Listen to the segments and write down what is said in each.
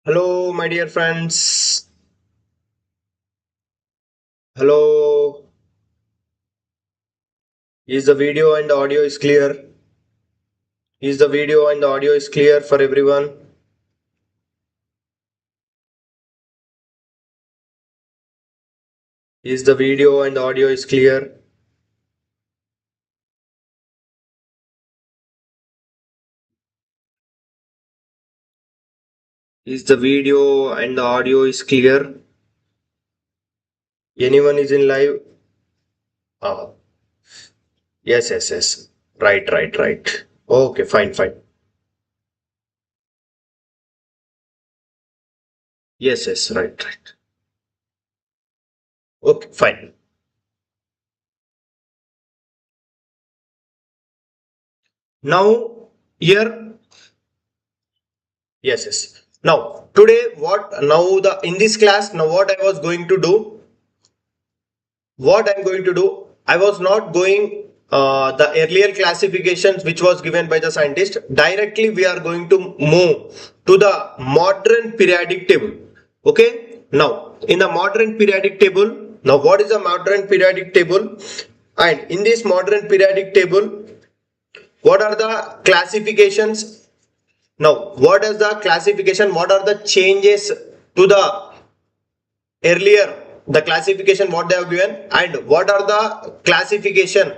Hello, my dear friends. Hello. Is the video and the audio is clear? Is the video and the audio is clear for everyone? Is the video and the audio is clear? Is the video and the audio is clear? Anyone is in live? Oh, yes. Right. Okay, fine. Yes, right. Okay, fine. Now, here, yes. Now, today, in this class, now what I was going to do, I was not going the earlier classifications which was given by the scientist. Directly we are going to move to the modern periodic table. Okay, now in the modern periodic table, now what is a modern periodic table? And in this modern periodic table, what are the classifications? Now what is the classification? What are the changes to the earlier, the classification what they have given, and what are the classification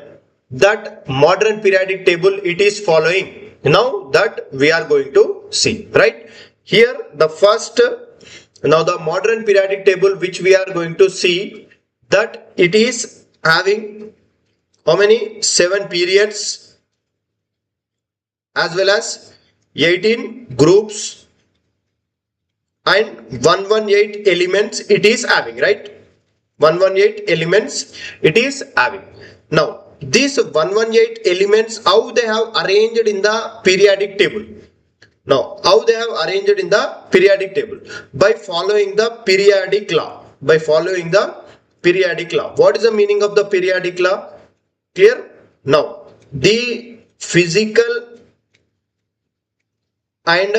that modern periodic table it is following? Now that we are going to see, right? Here the first, now the modern periodic table which we are going to see, that it is having how many? 7 periods as well as 18 groups and 118 elements it is having, right? 118 elements it is having. Now these 118 elements, how they have arranged in the periodic table? Now how they have arranged in the periodic table? By following the periodic law. By following the periodic law. What is the meaning of the periodic law? Clear? Now the physical and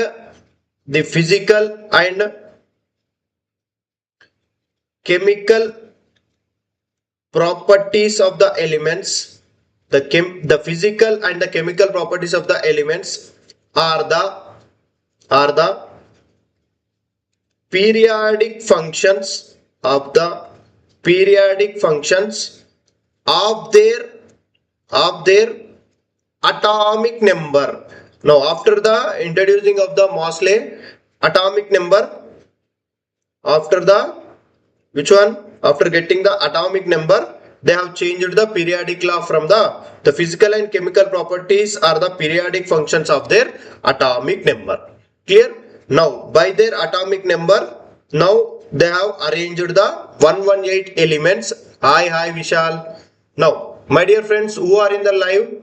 chemical properties of the elements, the physical and the chemical properties of the elements are the periodic functions of their atomic number. Now after the introducing of the Mosley atomic number, after the which one? After getting the atomic number, they have changed the periodic law from the physical and chemical properties are the periodic functions of their atomic number. Clear? Now by their atomic number, now they have arranged the 118 elements. Hi Vishal. Now my dear friends who are in the live,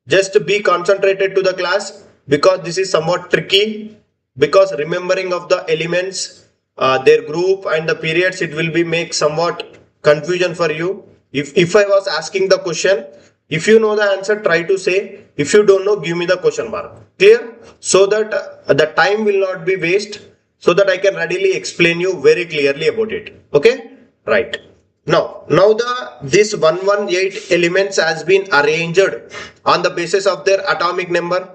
just be concentrated to the class because this is somewhat tricky, because remembering of the elements, their group and the periods, it will be make somewhat confusion for you. If I was asking the question, if you know the answer, try to say. If you don't know, give me the question mark. Clear? So that the time will not be waste, so that I can readily explain you very clearly about it. Okay? Right. Now this 118 elements has been arranged on the basis of their atomic number.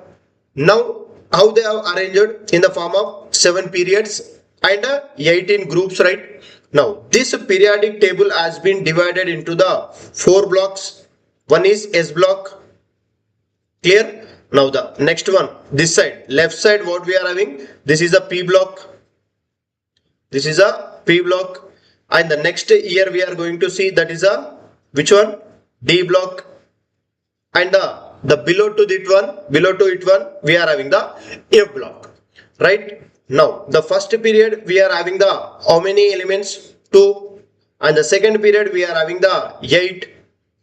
Now how they have arranged? In the form of 7 periods and 18 groups, right? Now this periodic table has been divided into the 4 blocks. One is S block. Clear? Now the next one, this side, left side, what we are having? This is a P block. This is a P block. And the next year we are going to see, that is a which one? D block. And the below to it one we are having the F block, right? Now the first period we are having the how many elements? 2. And the second period we are having the 8.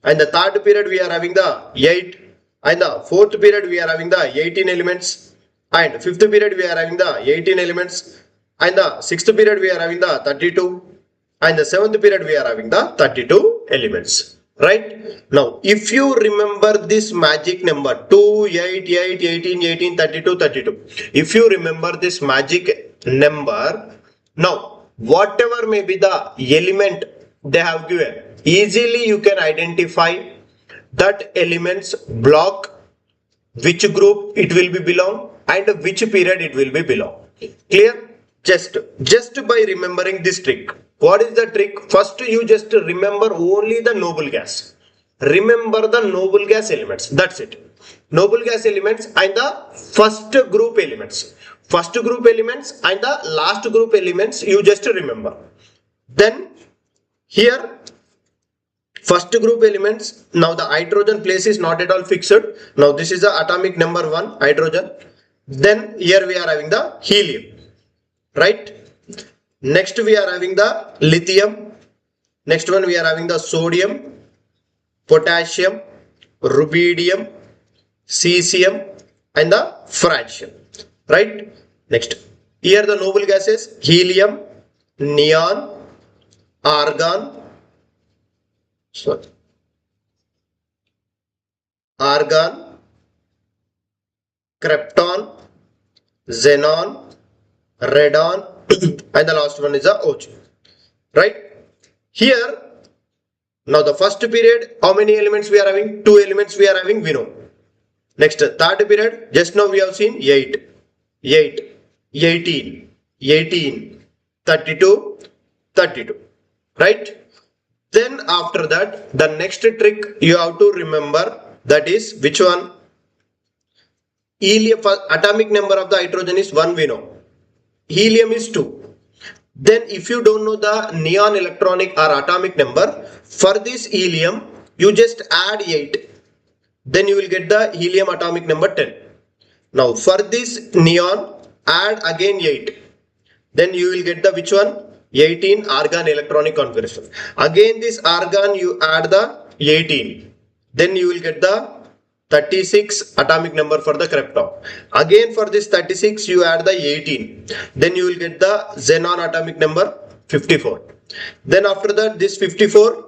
And the third period we are having the 8. And the fourth period we are having the 18 elements. And fifth period we are having the 18 elements. And the sixth period we are having the 32. And the seventh period we are having the 32 elements, right? Now if you remember this magic number 2, 8, 8, 18, 18, 32, 32, if you remember this magic number. Now, whatever may be the element they have given, easily you can identify that element's block, which group it will be belong and which period it will be belong. Clear? Just by remembering this trick. What is the trick? First, you just remember only the noble gas. Remember the noble gas elements. That's it. Noble gas elements and the first group elements. First group elements and the last group elements you just remember. Then here first group elements, now the hydrogen place is not at all fixed. Now this is the atomic number 1 hydrogen. Then here we are having the helium. Right? Next we are having the lithium. Next one we are having the sodium, potassium, rubidium, cesium and the francium. Right? Next. Here the noble gases helium, neon, argon, krypton, xenon, radon and the last one is the O2. Right? Here, now the first period, how many elements we are having? 2 elements we are having, we know. Next, third period, just now we have seen 8, 18, 32, 32. Right? Then after that, the next trick you have to remember, that is which one? Helium, atomic number of the hydrogen is 1, we know. Helium is 2. Then if you don't know the neon electronic or atomic number, for this helium, you just add 8. Then you will get the helium atomic number 10. Now for this neon, add again 8. Then you will get the which one? 18 argon electronic configuration. Again this argon you add the 18. Then you will get the 36 atomic number for the krypton. Again for this 36 you add the 18. Then you will get the xenon atomic number 54. Then after that this 54,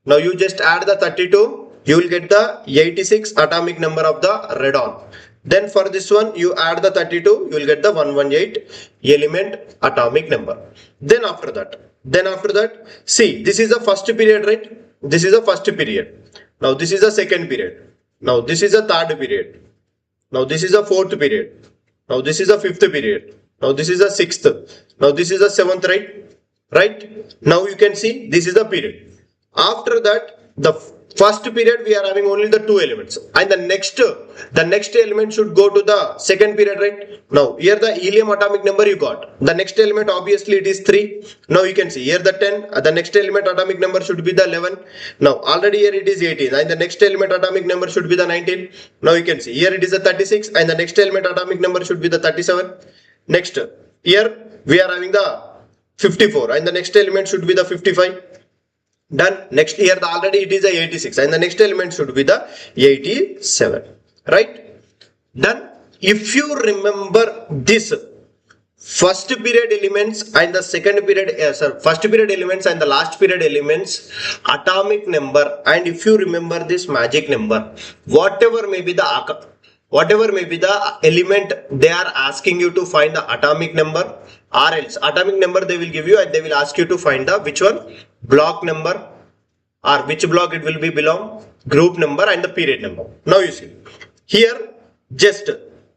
now you just add the 32, you will get the 86 atomic number of the radon. Then for this one you add the 32, you will get the 118 element atomic number. Then after that, see, this is the first period, right? This is the first period. Now this is the second period. Now this is the third period. Now this is the fourth period. Now this is the fifth period. Now this is the sixth. Now this is the seventh, right? Right? Now you can see this is the period. After that, the first period we are having only the 2 elements, and the next element should go to the second period, right? Now here the helium atomic number you got. The next element obviously it is 3. Now you can see here the 10. The next element atomic number should be the 11. Now already here it is 18, and the next element atomic number should be the 19. Now you can see here it is the 36, and the next element atomic number should be the 37. Next, here we are having the 54, and the next element should be the 55. Done. Next here already it is a 86, and the next element should be the 87. Right? Done. If you remember this first period elements and the second period, first period elements and the last period elements atomic number, and if you remember this magic number, whatever may be the element they are asking you to find the atomic number, or else atomic number they will give you, and they will ask you to find the which one? Block number, or which block it will be belong, group number and the period number. Now you see here just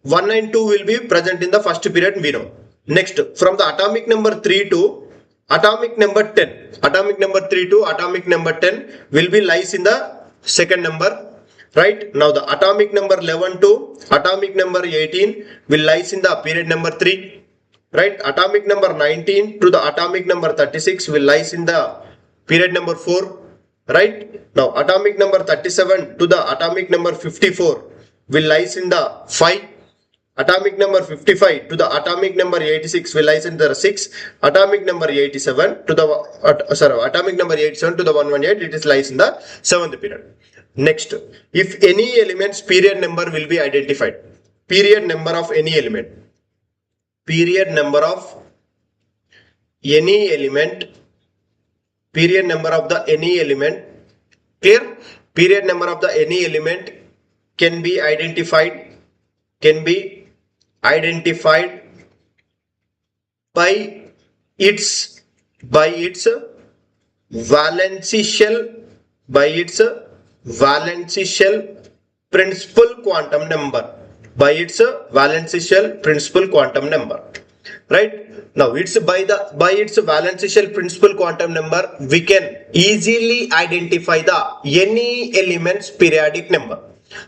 1 and 2 will be present in the first period, we know. Next, from the atomic number 3 to atomic number 10, atomic number 3 to atomic number 10 will be lies in the second number. Right? Now the atomic number 11 to atomic number 18 will lies in the period number 3. Right? Atomic number 19 to the atomic number 36 will lies in the period number 4. Right? Now atomic number 37 to the atomic number 54 will lies in the 5. Atomic number 55 to the atomic number 86 will lies in the 6. Atomic number 87 to the atomic number 87 to the 118, it is lies in the 7th period. Next, if any element's period number will be identified, period number of any element, period number of any element, period number of the any element, clear? Period number of the any element can be identified by its valency shell, by its valency shell principal quantum number, by its valency shell principal quantum number. Right now, it's by its valency shell principal quantum number, we can easily identify the any elements periodic number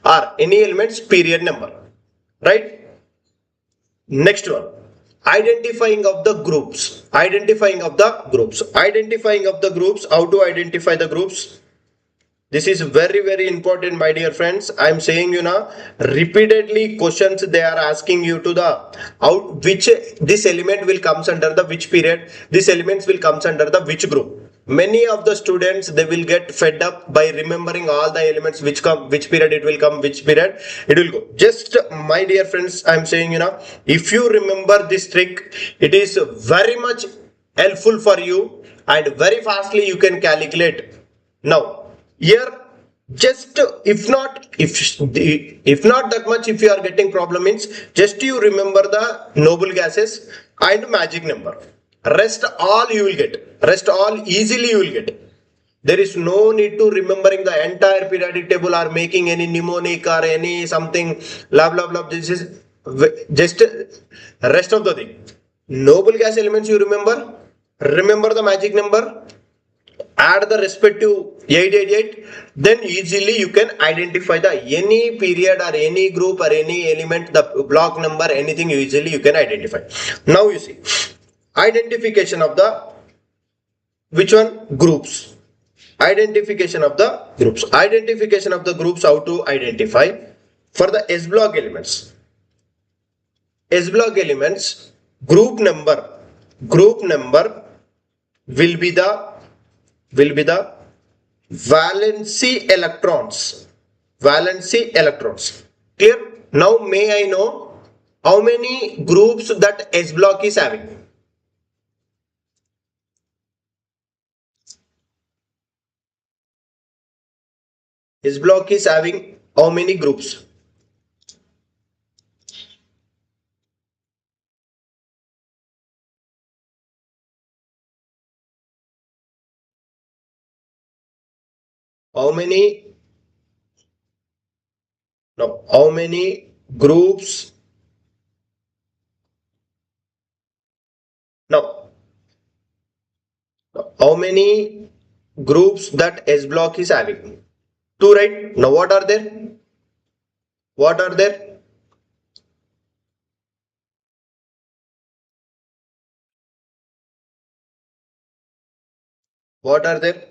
or any elements period number. Right, next one, identifying of the groups, identifying of the groups, identifying of the groups. How to identify the groups? This is very important, my dear friends. I am saying you now, repeatedly questions they are asking you to the out which this element will comes under the which period, this elements will comes under the which group. Many of the students, they will get fed up by remembering all the elements which come, which period it will come, which period it will go. Just my dear friends, I am saying you know, if you remember this trick, it is very much helpful for you and very fastly you can calculate. Now here, just if not that much, if you are getting problem means, just you remember the noble gases and magic number. Rest all you will get, rest all easily you will get. There is no need to remembering the entire periodic table or making any mnemonic or any something blah blah blah. This is just rest of the thing. Noble gas elements you remember the magic number, add the respective 888, then easily you can identify the any period or any group or any element, the block number, anything easily you can identify. Now you see, identification of the which one? Groups. Identification of the groups. Identification of the groups, how to identify? For the S block elements, S block elements, group number will be the valency electrons. Valency electrons. Clear? Now may I know how many groups that S block is having? S block is having how many groups? How many? No, how many groups? Now, how many groups that S block is having? 2, right? Now what are there? What are there? What are there?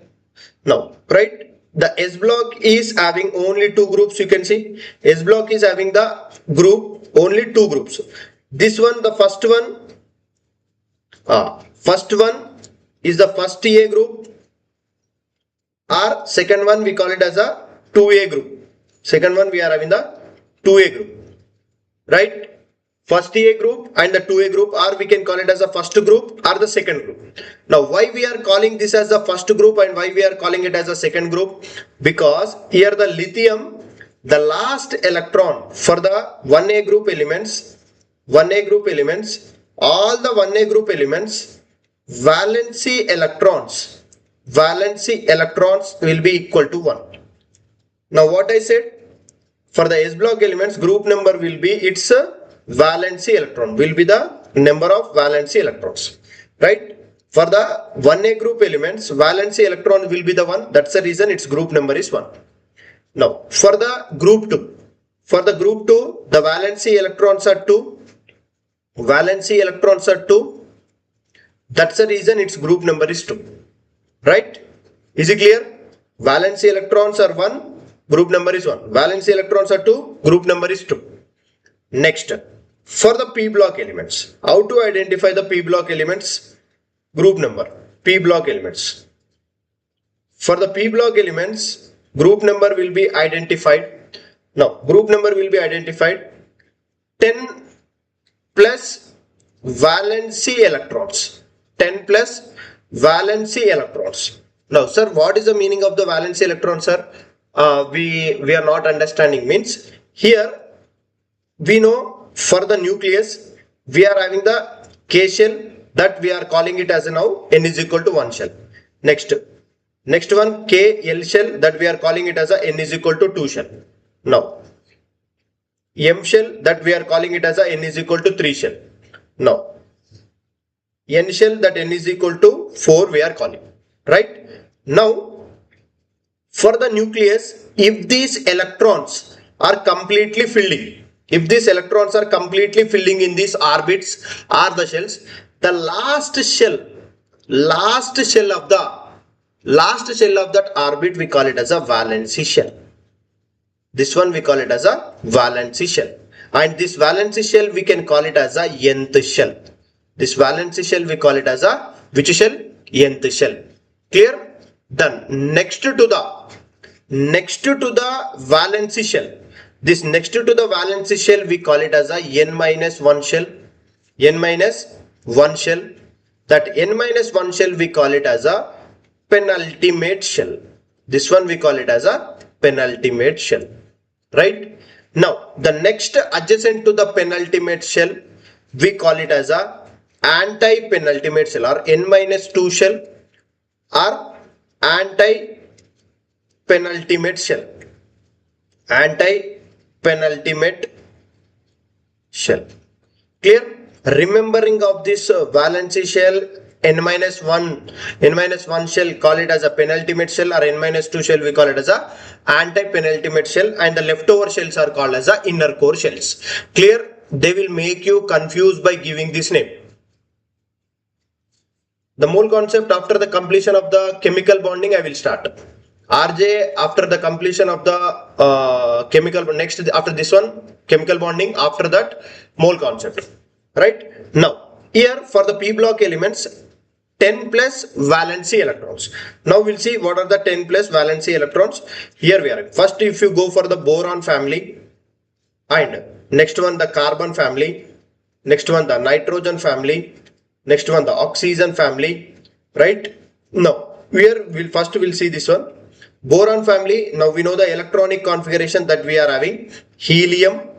Now, right? The S block is having only 2 groups. You can see S block is having the group only 2 groups. This one, the first one is the first A group, or second one we call it as a 2A group. Second one we are having the 2A group, right? First A group and the 2A group, or we can call it as the first group or the second group. Now why we are calling this as the first group and why we are calling it as a second group? Because here the lithium, the last electron for the 1A group elements, all the 1A group elements, valency electrons will be equal to 1. Now what I said, for the S block elements, group number will be its valency electron, will be the number of valency electrons, right? For the 1A group elements, valency electron will be the 1. That's the reason its group number is 1. Now for the group 2, the valency electrons are 2. That's the reason its group number is 2. Right? Is it clear? Valency electrons are 1, group number is 1. Valency electrons are 2, group number is 2. Next, for the P block elements, how to identify the P block elements? Group number, P block elements. For the P block elements, group number will be identified. Now, group number will be identified 10 plus valency electrons. 10 plus valency electrons. Now, sir, what is the meaning of the valency electron, sir? We are not understanding. Means here we know for the nucleus we are having the K shell that we are calling it as now n is equal to 1 shell. Next one K L shell, that we are calling it as a n is equal to 2 shell. Now M shell, that we are calling it as a n is equal to 3 shell. Now N shell, that n is equal to 4 we are calling, right? Now for the nucleus, if these electrons are completely filling, if these electrons are completely filling in these orbits or the shells, the last shell of that orbit, we call it as a valency shell. This one we call it as a valency shell, and this valency shell we can call it as a nth shell. This valency shell we call it as a which shell? Nth shell. Clear? Then next to the valency shell, this next to the valency shell we call it as a n minus 1 shell. N minus 1 shell. That n minus 1 shell we call it as a penultimate shell. This one we call it as a penultimate shell, right? Now the next adjacent to the penultimate shell, we call it as a anti-penultimate shell, or n minus 2 shell, or anti-penultimate shell. Anti-penultimate shell. Clear? Remembering of this valency shell, n minus 1 shell, call it as a penultimate shell, or n minus 2 shell we call it as a anti-penultimate shell, and the leftover shells are called as a inner core shells. Clear? They will make you confused by giving this name. The mole concept after the completion of the chemical bonding I will start. RJ after the completion of the chemical, next after this one chemical bonding, after that mole concept, right? Now here for the p block elements, 10 plus valency electrons. Now we'll see what are the 10 plus valency electrons. Here we are. First, if you go for the boron family, and next one the carbon family, next one the nitrogen family, next one the oxygen family, right? Now here we'll see this one. Boron family, now we know the electronic configuration that we are having. Helium,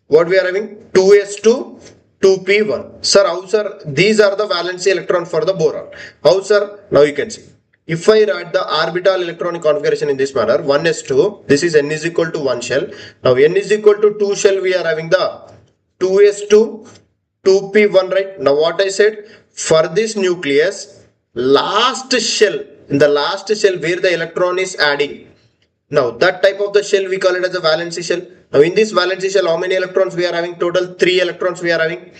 what we are having? 2s2, 2p1. Sir, how sir? These are the valency electron for the boron. How sir? Now you can see. If I write the orbital electronic configuration in this manner, 1s2, this is n is equal to 1 shell. Now n is equal to 2 shell, we are having the 2s2, 2p1, right? Now what I said, for this nucleus, last shell, in the last shell where the electron is adding, now that type of the shell we call it as a valency shell. Now in this valency shell, how many electrons we are having? Total 3 electrons we are having,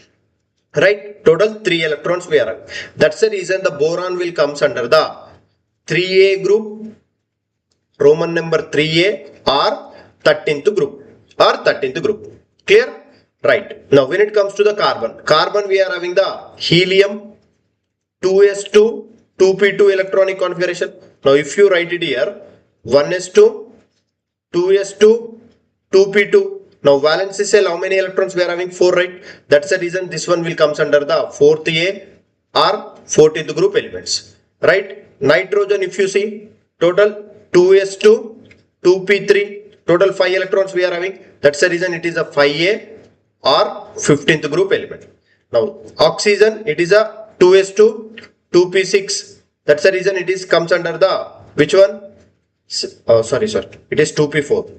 right? Total 3 electrons we are having. That's the reason the boron will comes under the 3a group, Roman number 3a, or 13th group, Clear? Right. Now when it comes to the carbon we are having the helium, 2s2, 2p2 electronic configuration. Now if you write it here, 1s2, 2s2, 2p2. Now valency shell, how many electrons we are having? 4, right? That's the reason this one will comes under the 4th A or 14th group elements, right? Nitrogen, if you see, total 2s2, 2p3, total 5 electrons we are having. That's the reason it is a 5a or 15th group element. Now oxygen, it is a 2s2, 2p6. That's the reason it is comes under the which one? It is 2p4.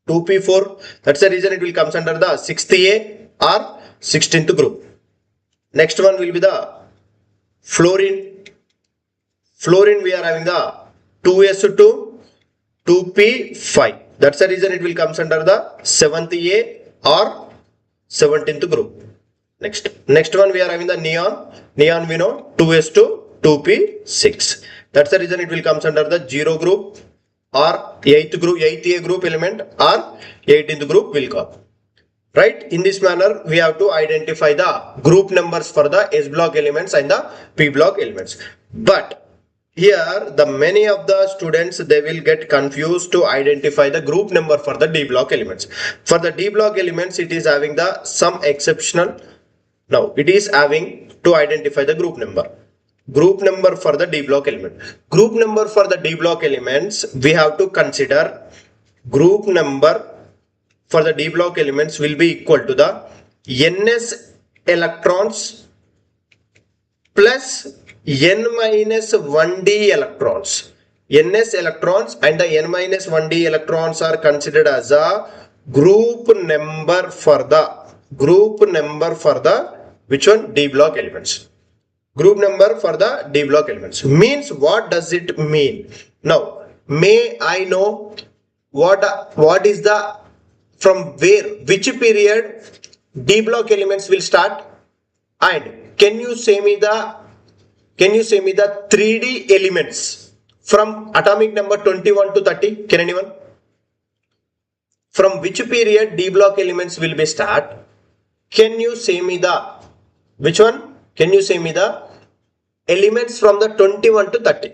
2p4. That's the reason it will comes under the 6th A or 16th group. Next one will be the fluorine. Fluorine we are having the 2s2, 2p5. That's the reason it will comes under the 7th A or 17th group. Next one we are having the neon. Neon we know 2s2, 2p6. That's the reason it will comes under the 0 group or 8th A group element or 18th group will come. Right? In this manner, we have to identify the group numbers for the S block elements and the P block elements. But here, the many of the students, they will get confused to identify the group number for the D block elements. For the D block elements, it is having the some exceptional. Now, it is having to identify the group number. Group number for the D block element. Group number for the D block elements, we have to consider group number for the D block elements will be equal to the ns electrons plus n minus 1d electrons. ns electrons and the n minus 1d electrons are considered as a group number for the which one? D block elements. Group number for the D block elements. Means what does it mean? Now, may I know what is the, from where, which period D block elements will start? And can you say me the 3D elements from atomic number 21 to 30? Can anyone? From which period D block elements will be start? Can you say me the, which one? Can you say me the elements from the 21 to 30?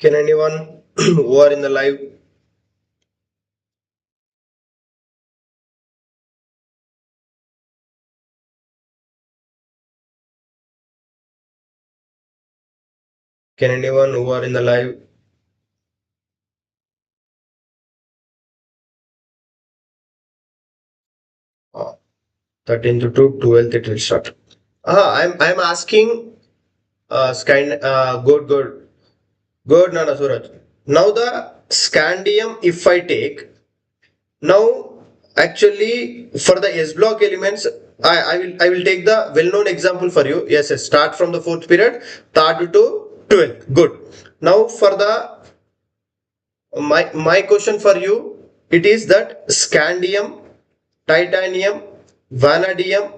Can anyone who are in the live? Can anyone who are in the live? Oh, 13th to 12th it will start. I'm asking. Good, Nana Suraj. Now the scandium, if I take, now actually for the S block elements, I will take the well-known example for you. Yes, start from the 4th period, 3rd to 12th. Good. Now for the my question for you, it is that scandium, titanium, vanadium,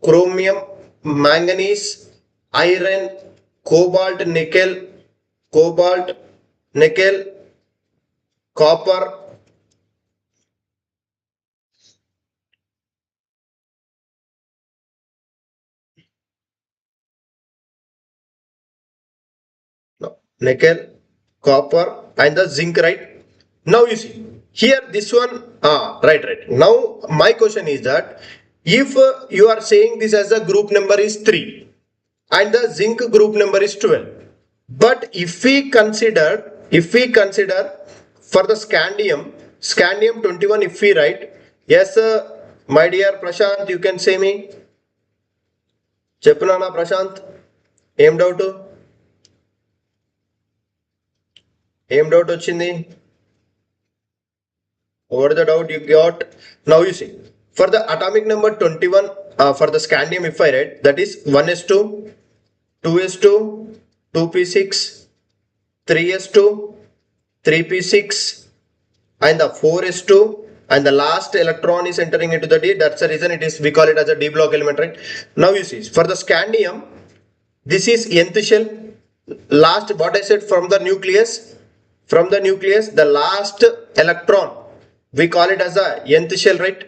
chromium, manganese, iron, cobalt, nickel, copper, nickel, copper, and the zinc, right? Now you see here this one, right. Now my question is that if you are saying this as a group number is 3 and the zinc group number is 12, but if we consider for the scandium 21, if we write, yes, my dear Prashant, you can say me. Cheppunana Prashant, aimed out వచ్చింది. What is the doubt you got? Now you see, for the atomic number 21, for the scandium, if I write, that is 1s2, 2s2, 2p6, 3s2, 3p6, and the 4s2, and the last electron is entering into the D. That's the reason we call it as a D block element, right? Now you see, for the scandium, this is nth shell. Last, what I said, from the nucleus, the last electron, we call it as a nth shell, right?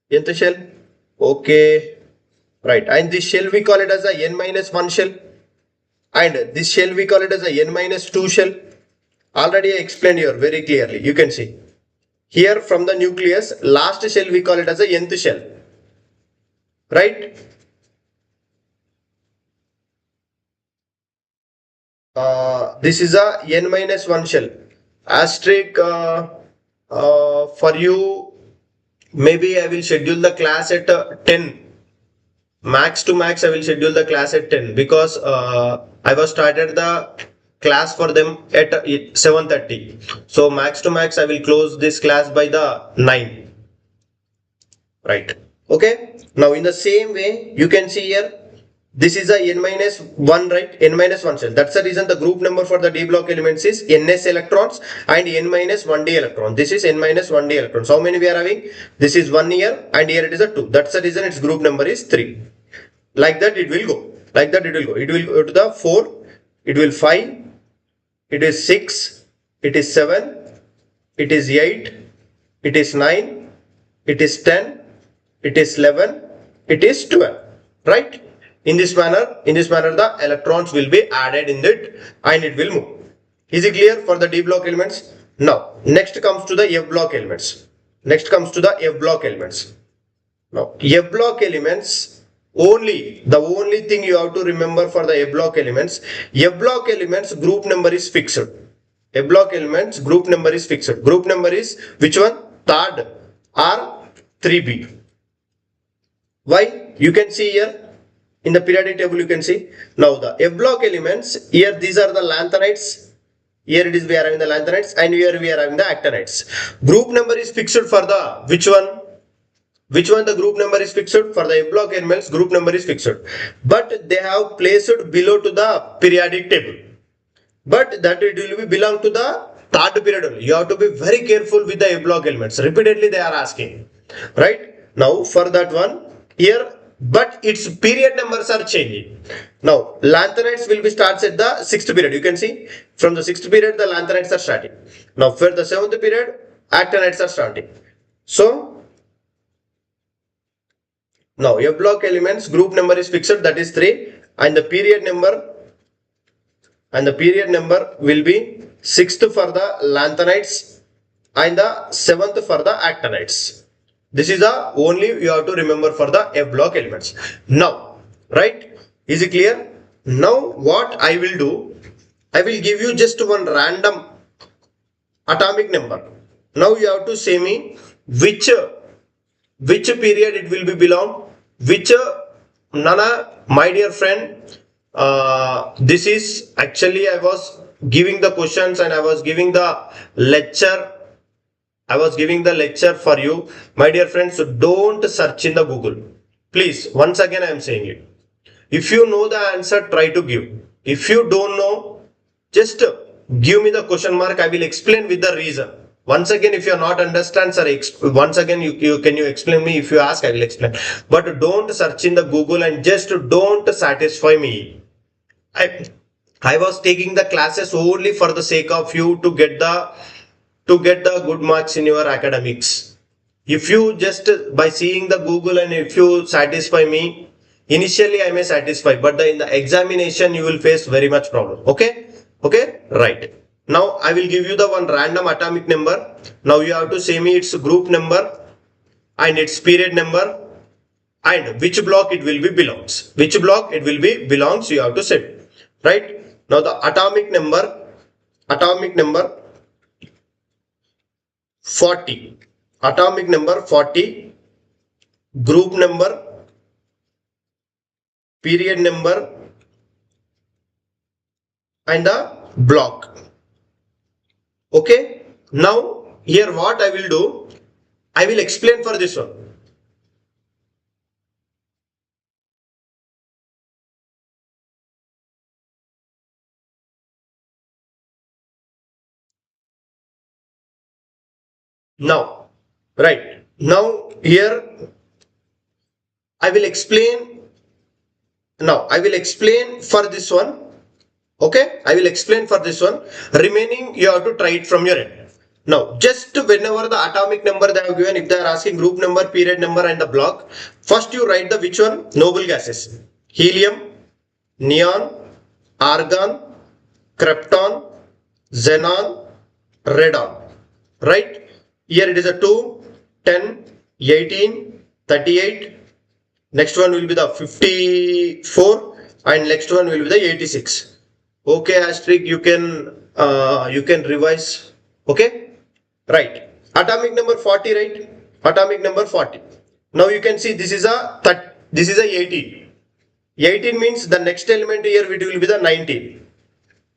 Nth shell. Okay, right. And this shell we call it as a n minus 1 shell, and this shell we call it as a n minus 2 shell. Already I explained here very clearly. You can see here from the nucleus, last shell we call it as a nth shell, right? This is a n minus 1 shell. Asterisk, for you, maybe I will schedule the class at 10. Max to max, I will schedule the class at 10 because I was started the class for them at 7:30. So max to max, I will close this class by the 9. Right. Okay. Now in the same way, you can see here, this is a n minus 1, right? N minus 1 shell. That's the reason the group number for the D block elements is ns electrons and n minus 1d electron. This is n minus 1d electrons. How many we are having? This is 1 here, and here it is a 2. That's the reason its group number is 3. Like that it will go. It will go to the 4, it will 5, it is 6, it is 7, it is 8, it is 9, it is 10, it is 11, it is 12, right? In this manner, the electrons will be added in it and it will move. Is it clear for the D block elements? Now, next comes to the F block elements. Next comes to the F block elements. Now, F block elements, the only thing you have to remember for the F block elements group number is fixed. F block elements group number is fixed. Group number is which one? Third or 3B. Why? You can see here in the periodic table you can see. Now the F block elements, here these are the lanthanides. Here it is we are having the lanthanides and here we are having the actinides. Group number is fixed for the which one? Which one the group number is fixed? For the F block elements group number is fixed. But they have placed below to the periodic table. But that it will be belong to the third period only. You have to be very careful with the F block elements. Repeatedly they are asking. Right? Now for that one, here but its period numbers are changing. Now lanthanides will be starts at the 6th period. You can see from the 6th period the lanthanides are starting. Now for the 7th period actinides are starting. So now F block elements group number is fixed, that is 3, and the period number will be 6th for the lanthanides and the 7th for the actinides. This is the only you have to remember for the F block elements. Now, right? Is it clear? Now what I will do, I will give you just one random atomic number. Now you have to say me which period it will be belong, which Nana, my dear friend, this is actually I was giving the questions and I was giving the lecture. For you, my dear friends. So don't search in the Google. Please, once again I am saying it. If you know the answer, try to give. If you don't know, just give me the question mark. I will explain with the reason. Once again, if you are not understand, sir, once again can you explain me? If you ask, I will explain. But don't search in the Google and just don't satisfy me. I was taking the classes only for the sake of you to get the good marks in your academics. If you just by seeing the Google and if you satisfy me, initially I may satisfy, but in the examination you will face very much problem. Okay, right. Now I will give you the one random atomic number. Now you have to say me its group number and its period number and which block it will be belongs. Which block it will be belongs you have to say. Right. Now the atomic number 40, atomic number 40, group number, period number and the block. Okay, now here what I will do, I will explain for this one. Now, right, now here I will explain. Now I will explain for this one. Okay, I will explain for this one. Remaining you have to try it from your end. Now just whenever the atomic number they have given, if they are asking group number, period number and the block, first you write the which one? Noble gases. Helium, neon, argon, krypton, xenon, radon. Right? Here it is a 2, 10, 18, 38. Next one will be the 54 and next one will be the 86. Okay, asterisk, you can revise. Okay, right. Atomic number 40, right? Atomic number 40. Now you can see this is a 18. 18 means the next element here it will be the 19.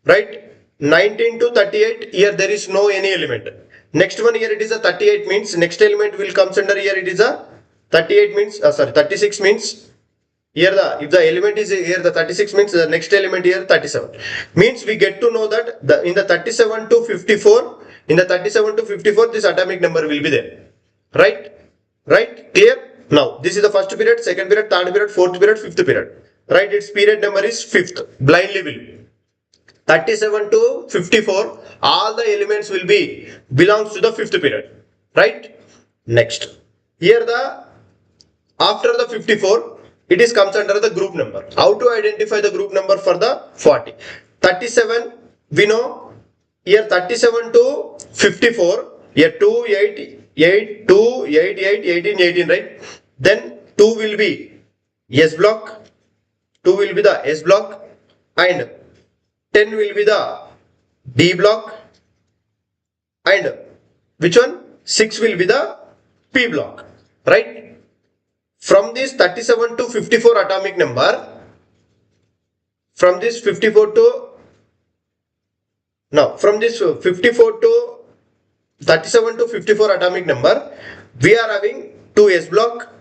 Right? 19 to 38, here there is no any element. Next one here it is a 38 means next element will comes under here it is a 38 means 36 means here if the element is here the 36 means the next element here 37 means we get to know that in the 37 to 54 this atomic number will be there. Right, clear? Now this is the first period, second period, third period, fourth period, fifth period. Right, its period number is fifth. Blindly will 37 to 54, all the elements will be belongs to the fifth period. Right? Next, here after the 54, it is comes under the group number. How to identify the group number for the 40? 37 we know Here 37 to 54. Here 2, 8, 8, 2, 8, 8, 18, 18, right? Then 2 will be S block. 2 will be the S block. And 10 will be the D block. And which one? 6 will be the P block. Right? From this 37 to 54 atomic number, from this 54 to now, from this 54 to 37 to 54 atomic number, we are having 2 S block,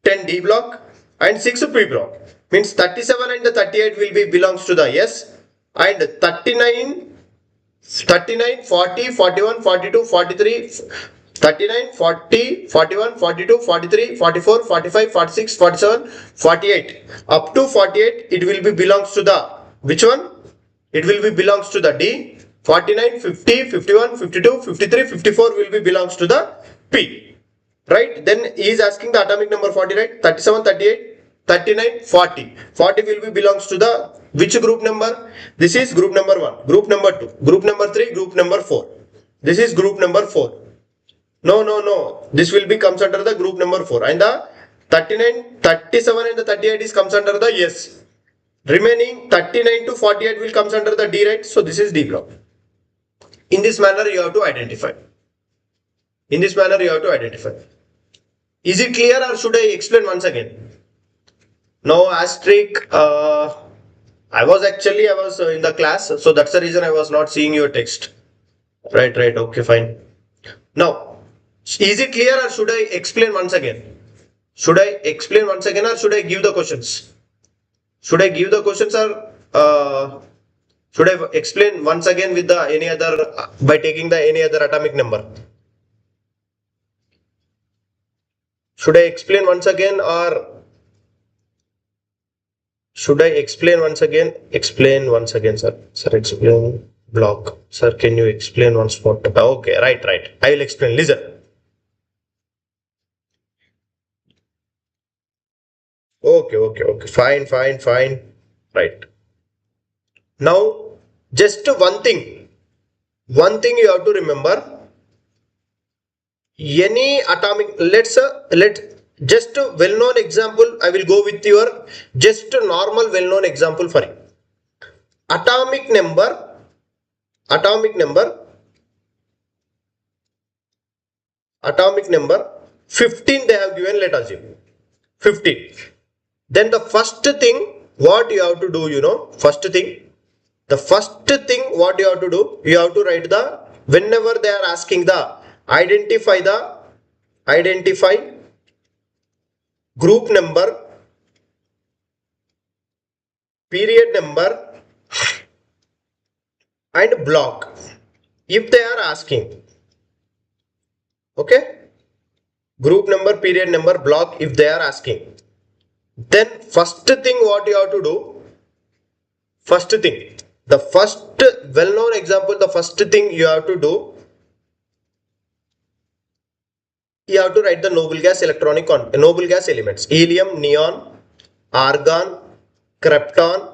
10 D block and 6 P block. Means 37 and 38 will be belongs to the S, and 39, 40, 41, 42, 43, 39, 40, 41, 42, 43, 44, 45, 46, 47, 48. Up to 48 it will be belongs to the which one? It will be belongs to the D. 49, 50, 51, 52, 53, 54 will be belongs to the P. Right? Then he is asking the atomic number 40, right? 37, 38, 39, 40. 40 will be belongs to the which group number? This is group number 1, group number 2, group number 3, group number 4. This is group number 4. No. This will be comes under the group number 4. And the 39, 37 and the 38 is comes under the S. Remaining 39 to 48 will comes under the D, right? So this is D block. In this manner you have to identify. In this manner you have to identify. Is it clear or should I explain once again? Now asterisk, I was in the class, so that's the reason I was not seeing your text. Right, okay, fine. Now, is it clear or should I explain once again? Should I explain once again or should I give the questions? Should I give the questions or should I explain once again with the any other by taking the any other atomic number? Should I explain once again or should I explain once again? Explain once again, sir. Sir, explain block. Sir, can you explain once more? Okay, right. I will explain. Listen. Okay. Fine. Right. Now, just one thing you have to remember. Any atomic, let just a well-known example. I will go with your just a normal well-known example for you. Atomic number 15 they have given, let us assume 15. Then the first thing what you have to do, the first thing what you have to do, you have to write the, whenever they are asking the identify group number, period number and block if they are asking. Okay, group number, period number, block if they are asking. Then first thing what you have to do, the first well-known example, the first thing you have to do, you have to write the noble gas elements: helium, neon, argon, krypton,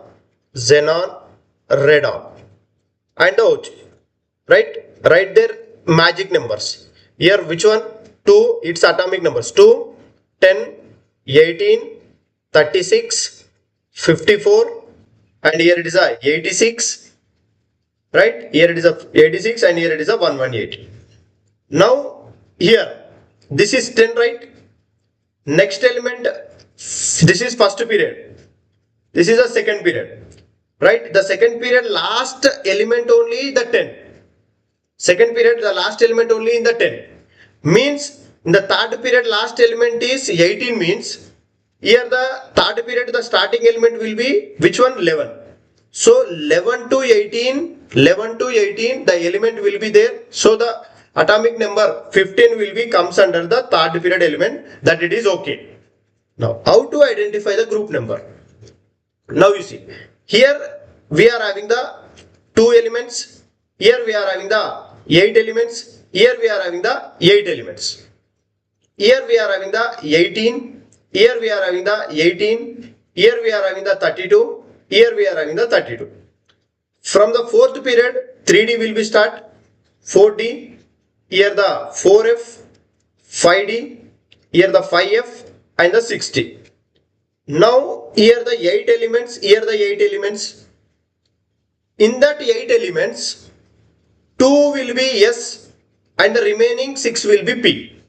xenon, radon and the OH. Right? Write their magic numbers. Here which one? 2, its atomic numbers: 2, 10, 18, 36, 54, and here it is a 86. Right? Here it is a 86 and here it is a 118. Now here this is 10, right? Next element, this is first period, this is the second period, right? The second period last element only the 10. Second period the last element only in the 10. Means in the third period last element is 18, means here the third period the starting element will be which one? 11. So 11 to 18 the element will be there. So the atomic number 15 will be comes under the third period element, that it is okay. Now how to identify the group number? Now you see, here we are having the 2 elements, here we are having the 8 elements, here we are having the 8 elements, here we are having the 18, here we are having the 18, here we are having the 32, here we are having the 32. From the fourth period, 3D will be start, 4D, here the 4F, 5D, here the 5F and the 6D. Now here the 8 elements, here the 8 elements. In that 8 elements, 2 will be S and the remaining 6 will be P.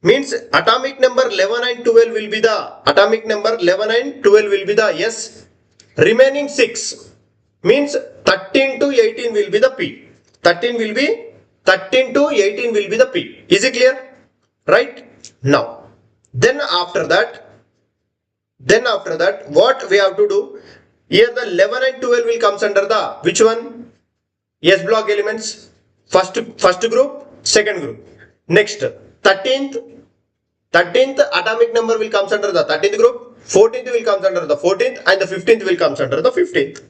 Means atomic number 11 and 12 will be the atomic number 11 and 12 will be the S. Remaining 6 means 13 to 18 will be the P. 13 to 18 will be the P. Is it clear? Right? Now, then after that, what we have to do? Here the 11 and 12 will comes under the which one? S block elements. First group, second group. Next, 13th atomic number will comes under the 13th group. 14th will comes under the 14th and the 15th will comes under the 15th.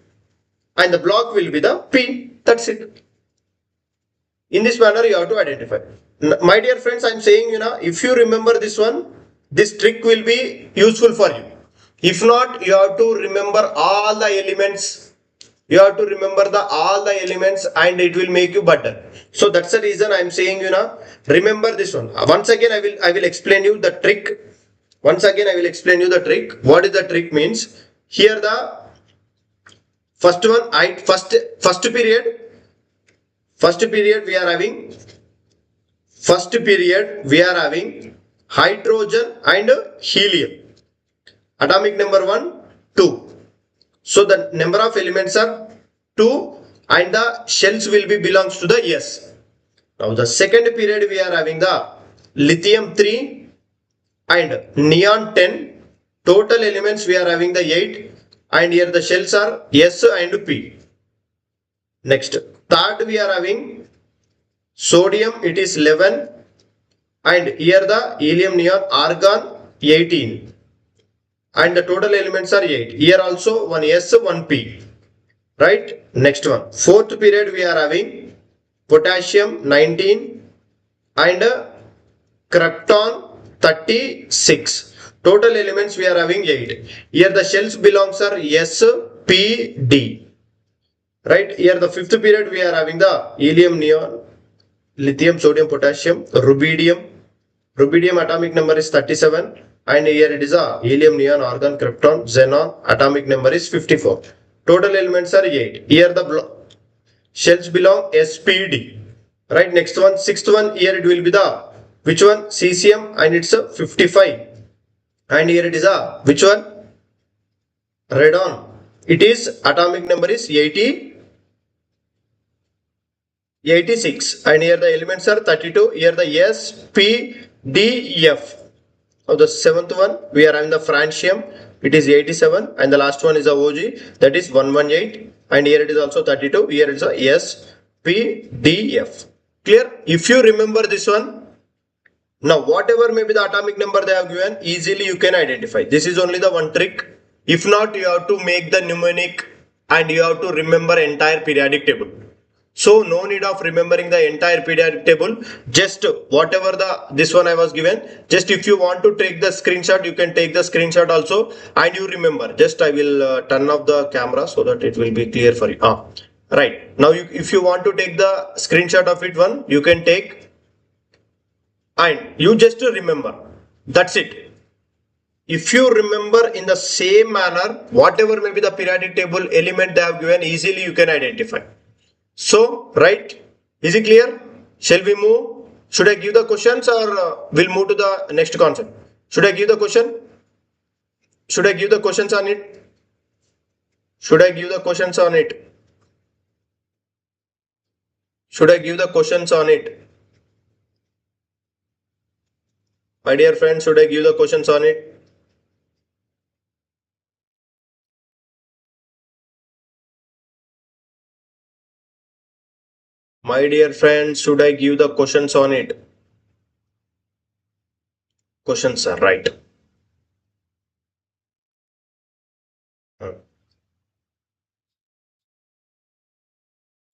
And the block will be the P. That's it. In this manner you have to identify. My dear friends, I am saying, if you remember this one, this trick will be useful for you. If not, you have to remember all the elements. You have to remember all the elements and it will make you better. So that's the reason I am saying, remember this one. Once again, I will explain you the trick. Once again, I will explain you the trick. What is the trick means? Here the first one, first period we are having hydrogen and helium. Atomic number 1, 2. So the number of elements are 2 and the shells will be belongs to the S. Now the second period we are having the lithium 3 and neon 10. Total elements we are having the 8 and here the shells are S and P. Next, third we are having sodium, it is 11 and here the helium neon argon 18 and the total elements are 8. Here also one S, one P. Right? Next one. Fourth period we are having potassium 19 and krypton 36. Total elements we are having 8. Here the shells belongs are S, P, D. Right? Here the fifth period we are having the helium neon, lithium, sodium, potassium, rubidium. Rubidium atomic number is 37 and here it is a helium, neon, argon, krypton, xenon. Atomic number is 54. Total elements are 8. Here the shells belong SPD. Right? Next one, sixth one, here it will be the which one? Cesium and it's a 55. And here it is a which one? Radon. It is atomic number is 86 and here the elements are 32. Here the S, P, D, F. Now the seventh one we are having the francium, it is 87 and the last one is a OG, that is 118 and here it is also 32. Here it is a S, P, D, F. Clear? If you remember this one, now whatever may be the atomic number they have given, easily you can identify. This is only the one trick. If not, you have to make the mnemonic and you have to remember entire periodic table. So no need of remembering the entire periodic table. Just whatever this one I was given. Just if you want to take the screenshot, you can take the screenshot also and you remember. Just I will turn off the camera so that it will be clear for you. Right. Now if you want to take the screenshot of it one, you can take and you just remember. That's it. If you remember in the same manner, whatever may be the periodic table element they have given, easily you can identify. So, right, is it clear? Shall we move? Should I give the questions or we'll move to the next concept? Should I give the question? Should I give the questions on it? Should I give the questions on it? Should I give the questions on it? My dear friends, should I give the questions on it? My dear friends, should I give the questions on it? Questions are right.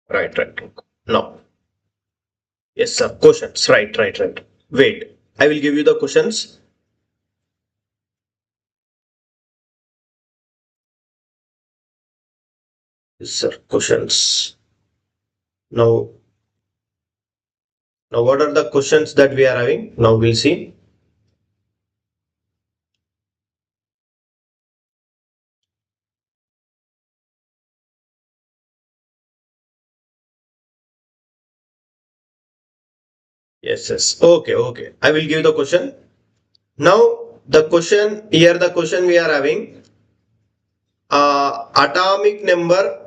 Right. No. Yes, sir. Questions. Right. Wait. I will give you the questions. sir, questions. Now what are the questions that we are having? Now we'll see. Yes. Okay. I will give the question. Now the question here, the question we are having, atomic number.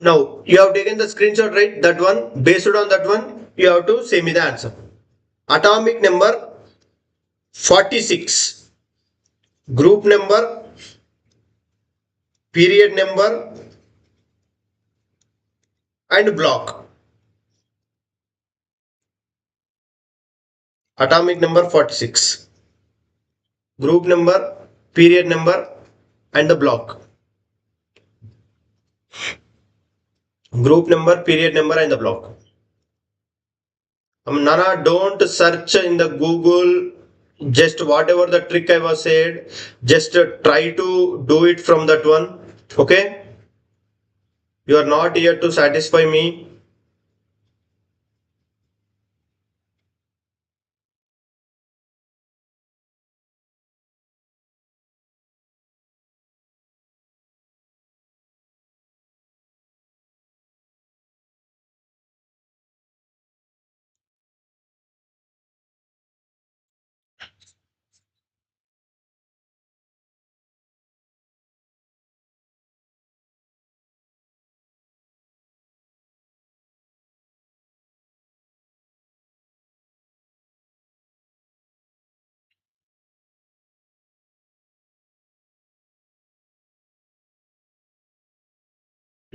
Now you have taken the screenshot, right? That one, based on that one, you have to say me the answer. Atomic number 46, group number, period number, and block. Atomic number 46, group number, period number, and the block. Group number, period number, and the block. Nana, don't search in the Google. Just whatever the trick I was said, just try to do it from that one. Okay? You are not here to satisfy me.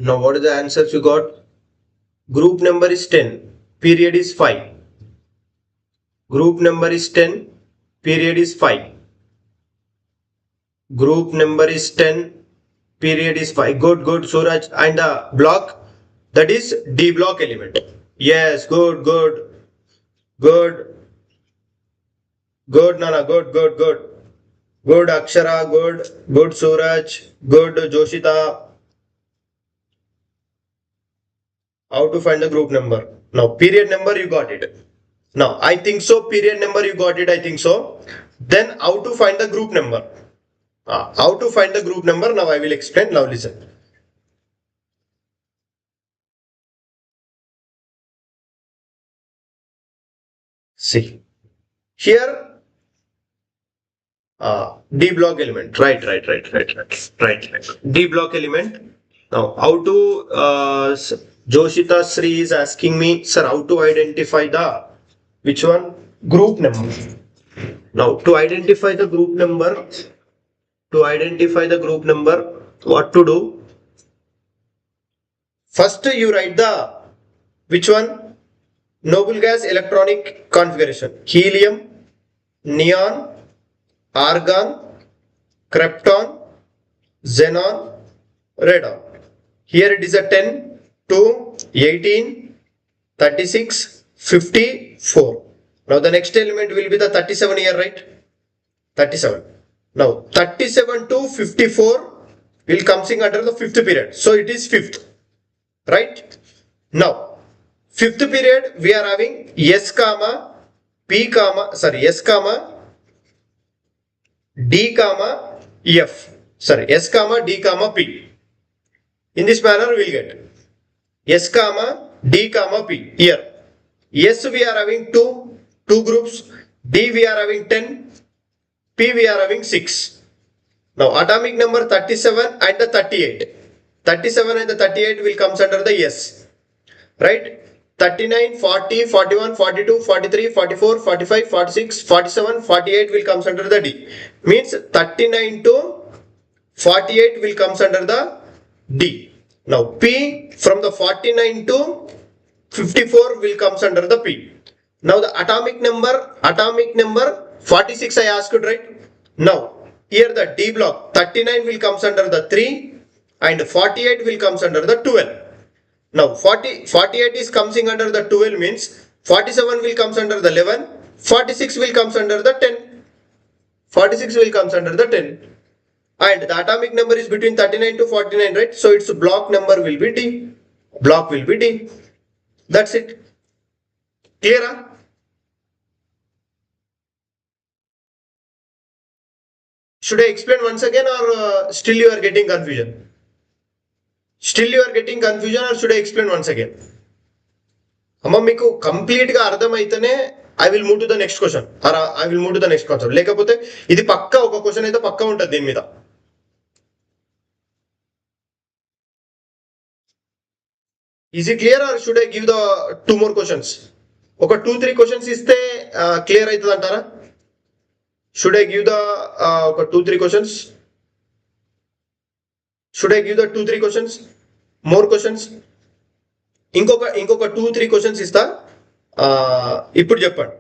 Now, what are the answers you got? Group number is 10, period is 5. Group number is 10, period is 5. Group number is 10, period is 5. Good, Suraj. And the block, that is D block element. Yes, good, Nana, good. Good, Akshara, good, Suraj, good, Joshita. How to find the group number? Now, period number, you got it. Now, I think so, period number, you got it, I think so. Then, how to find the group number? How to find the group number? Now, I will explain. Now, listen. See, here, D block element, right. D block element. Now, how to, Joshita Sri is asking me, sir, how to identify the, which one? Group number. Now, to identify the group number, what to do? First, you write the, which one? Noble gas electronic configuration. Helium, neon, argon, krypton, xenon, radon. Here it is a 10, 2, 18, 36, 54. Now the next element will be the 37 here, right? 37. Now 37 to 54 will coming under the fifth period. So it is fifth, right? Now fifth period we are having S comma P comma, S comma D comma F. S comma D comma P. In this manner we will get S comma D comma P. Here S we are having two groups, D we are having 10, P we are having 6. Now atomic number 37 and the 38. 37 and the 38 will comes under the S. Right? 39, 40, 41, 42, 43, 44, 45, 46, 47, 48 will comes under the D. Means 39 to 48 will comes under the D. Now P from the 49 to 54 will comes under the P. Now the atomic number 46 I asked, right? Now here the D block 39 will comes under the 3 and 48 will comes under the 12. Now 48 is coming under the 12 means 47 will comes under the 11, 46 will comes under the 10. 46 will comes under the 10. And the atomic number is between 39 to 49, right? So its block number will be D. Block will be D. That's it. Clear? Huh? Should I explain once again, or still you are getting confusion? Still you are getting confusion, or should I explain once again? అమ్మ మీకు complete గా అర్థమైతేనే I will move to the next question, or I will move to the next concept. లేకపోతే ఇది పక్కా ఒక question అయితే పక్కా ఉంటుంది దీని మీద. Is it clear, or should I give the 2 more questions? ఒక 2-3 క్వశ్చన్స్ ఇస్తే క్లియర్ అవుతుంది అంటారా? షుడ్ ఐ గివ్ ద ఒక 2-3 questions? Should I give the 2-3 questions? More questions? ఇంకొక 2-3 క్వశ్చన్స్ ఇస్తా, ఇప్పుడు చెప్పండి.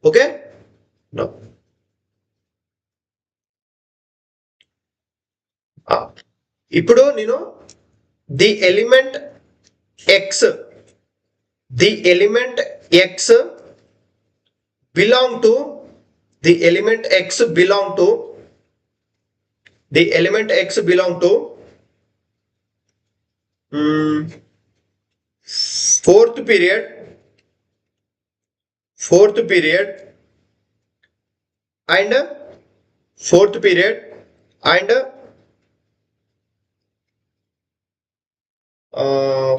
ఓకే, ఇప్పుడు నేను the element X belong to the element x belong to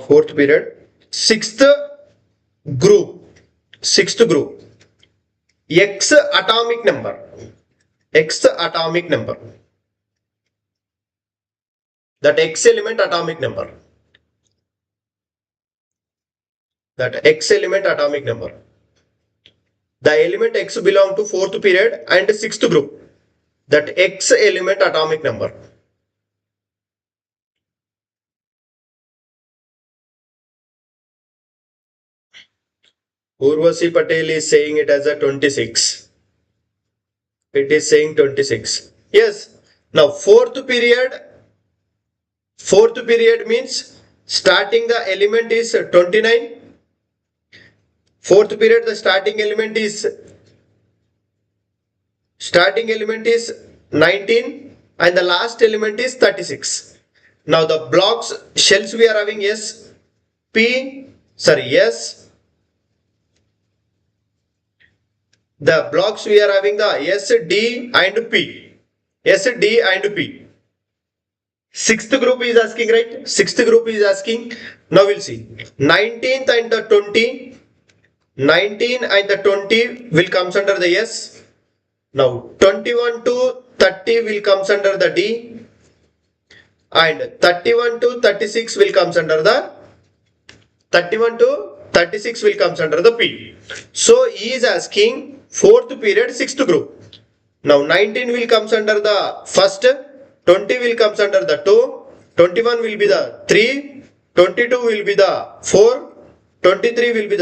fourth period and sixth group. X atomic number. That X element atomic number. The element X belong to fourth period and sixth group. That X element atomic number. Urvashi Patel is saying it as a 26. It is saying 26. Yes. Now fourth period means starting the element is 29. Fourth period the starting element is 19 and the last element is 36. Now the blocks shells we are having S. The blocks we are having the S, D and P. Sixth group is asking, right? Now we'll see. 19th and the 20. 19 and the 20 will comes under the S. Now 21 to 30 will comes under the D. And 31 to 36 will comes under the P. So he is asking fourth period sixth group. Now 19 will comes under the first, 20 will comes under the 2, 21 will be the 3, 22 will be the 4, 22 will be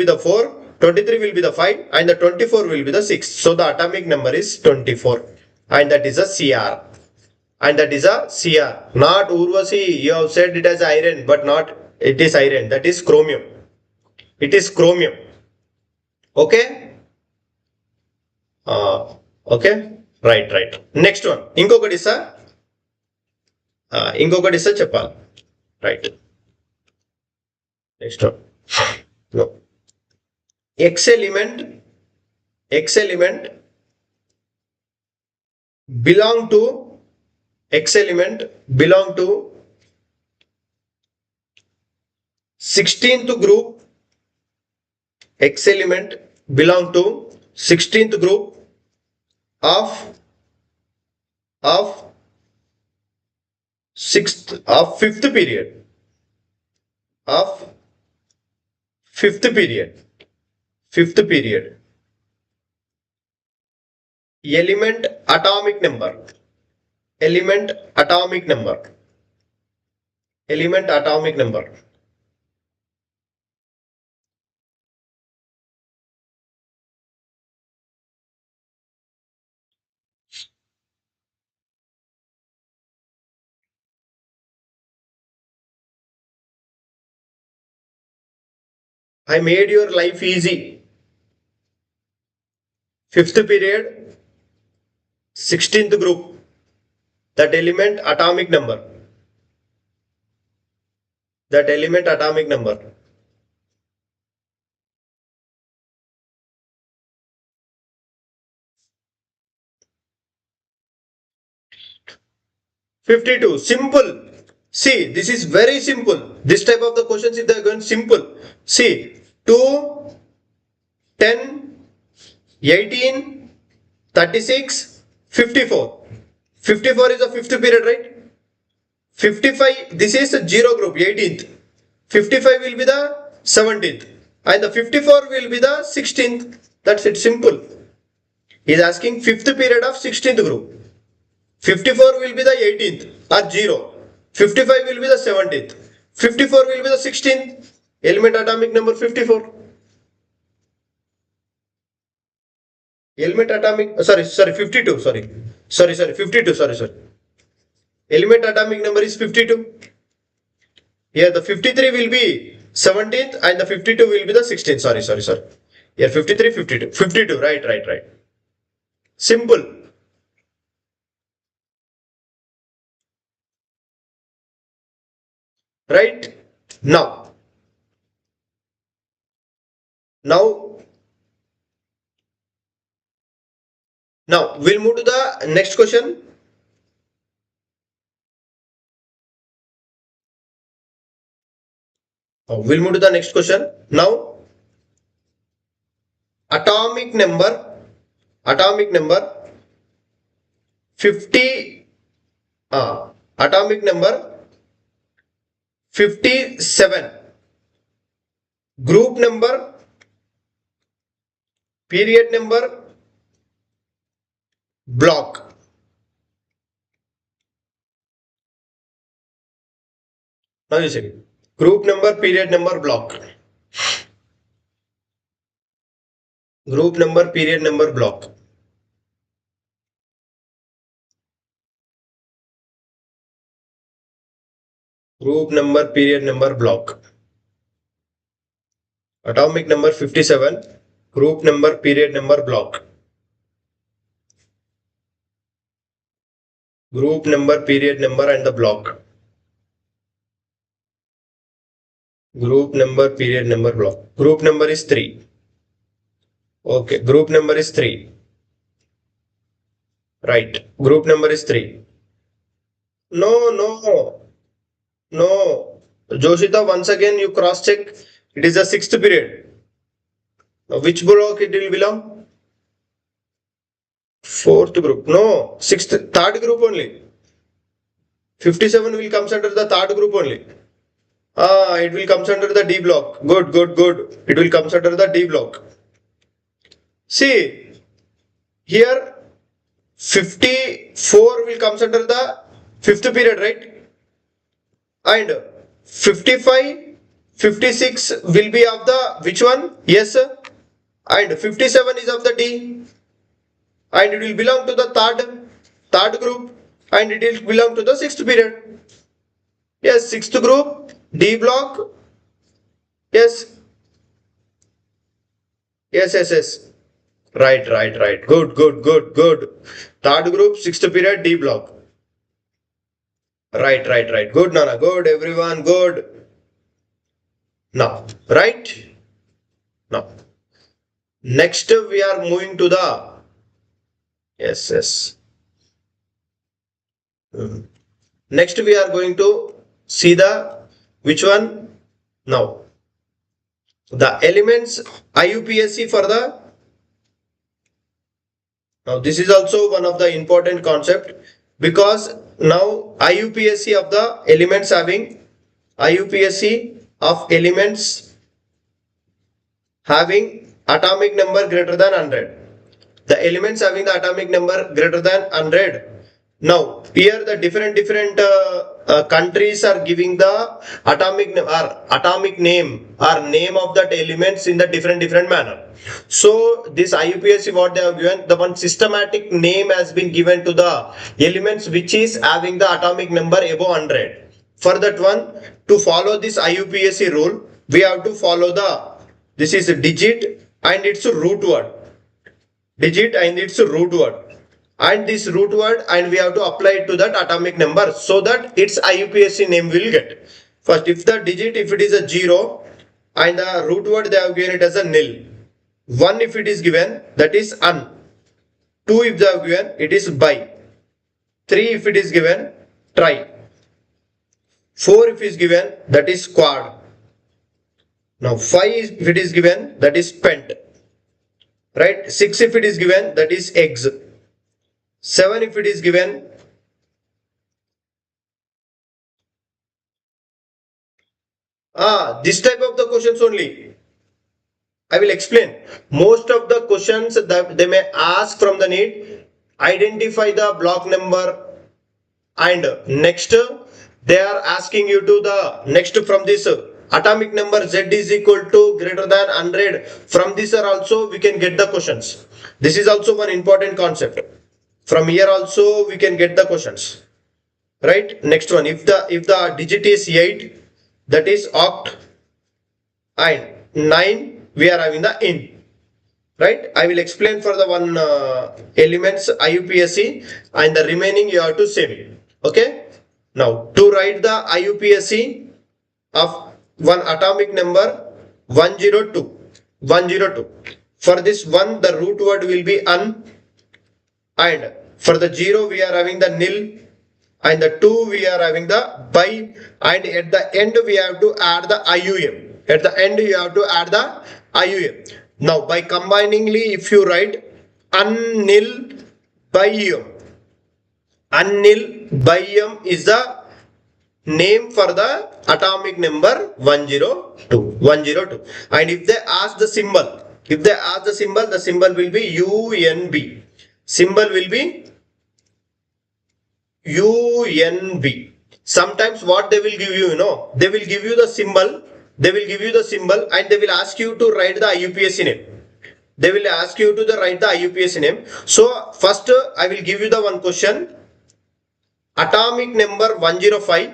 the 4, 23 will be the 5 and the 24 will be the 6. So the atomic number is 24 and that is a CR. Not Urvashi, you have said it as iron, but not it is iron, that is chromium. Okay. Okay, right. Next one, ఇంకొకటి sir చెప్పాలి. Right, next one. X element belong to 16th group. X element belong to 16th group of fifth period. Element atomic number. I made your life easy. fifth period, 16th group. That element atomic number. That element atomic number. $52. Simple. See, this is very simple. This type of the questions, if they are going simple. See, 2, 10, 18, 36, 54. 54 is the fifth period, right? 55, this is a 0 group, 18th. 55 will be the 17th. And the 54 will be the 16th. That's it, simple. He is asking fifth period of 16th group. 54 will be the 18th or 0. 55 will be the 17th. 54 will be the 16th. Element atomic number 54. Element atomic, sorry, 52, sorry, 52, sorry. Element atomic number is 52. Here the 53 will be 17th and the 52 will be the 16th. Sorry. Here 53, 52. 52, right. Simple. Right? Now we'll move to the next question. We'll move to the next question. Now, atomic number 50, atomic number 57, group number, period number, block. Now you see, group number, period number, block. Group number, period number, block. Group number, period number, block. Atomic number 57, group number, period number, block. Group number, period number and the block. Group number, period number, block. Group number is 3. Okay, group number is 3. Right, group number is 3. No. Joshita, once again you cross check. It is the sixth period. Now, which block it will belong? Fourth group. No, sixth, third group only. 57 will comes under the third group only. It will comes under the D block. Good. It will comes under the D block. See, here 54 will comes under the fifth period, right? And 55, 56 will be of the which one? Yes. And 57 is of the D. And it will belong to the third group. And it will belong to the sixth period. Yes, sixth group, D block. Yes. Right. Good. Third group, sixth period, D block. Right. Good, Nana. Good, everyone. Good. Now, right? Now, next we are moving to the yes. Next we are going to see the which one? Now, the elements IUPAC for the. Now, this is also one of the important concept, because now IUPAC of the elements having atomic number greater than 100. The elements having the atomic number greater than 100. Now here the different countries are giving the atomic name or name of that elements in the different manner. So this IUPAC, what they have given, the one systematic name has been given to the elements which is having the atomic number above 100. For that one, to follow this IUPAC rule, we have to follow this is a digit and it's a root word. digit and its root word, and this root word, and we have to apply it to that atomic number so that its IUPAC name will get. First, if the digit, if it is a 0 and the root word they have given it as a nil, 1 if it is given, that is un, 2 if they have given, it is by, 3 if it is given, try, 4 if it is given, that is quad. Now 5 if it is given, that is pent, right? 6 if it is given, that is eggs. 7 if it is given, this type of the questions only I will explain. Most of the questions that they may ask from the NEET, identify the block number, and next they are asking you to the next from this atomic number Z is equal to greater than 100. From this also we can get the questions. This is also one important concept. From here also we can get the questions. Right? Next one, if the digit is 8, that is oct, and 9 we are having the in. Right? I will explain for the one elements IUPAC, and the remaining you have to save it. Okay? Now to write the IUPAC of one atomic number 102. For this one, the root word will be un, and for the 0 we are having the nil, and the 2 we are having the by, and at the end we have to add the IUM. At the end you have to add the IUM. Now by combiningly, if you write unnil by um, unnil by is the name for the atomic number 102. And if they ask the symbol, the symbol will be UNB. Symbol will be UNB. Sometimes what they will give you, they will give you the symbol, and they will ask you to write the IUPAC name. They will ask you to write the IUPAC name. So first I will give you the one question. Atomic number 105,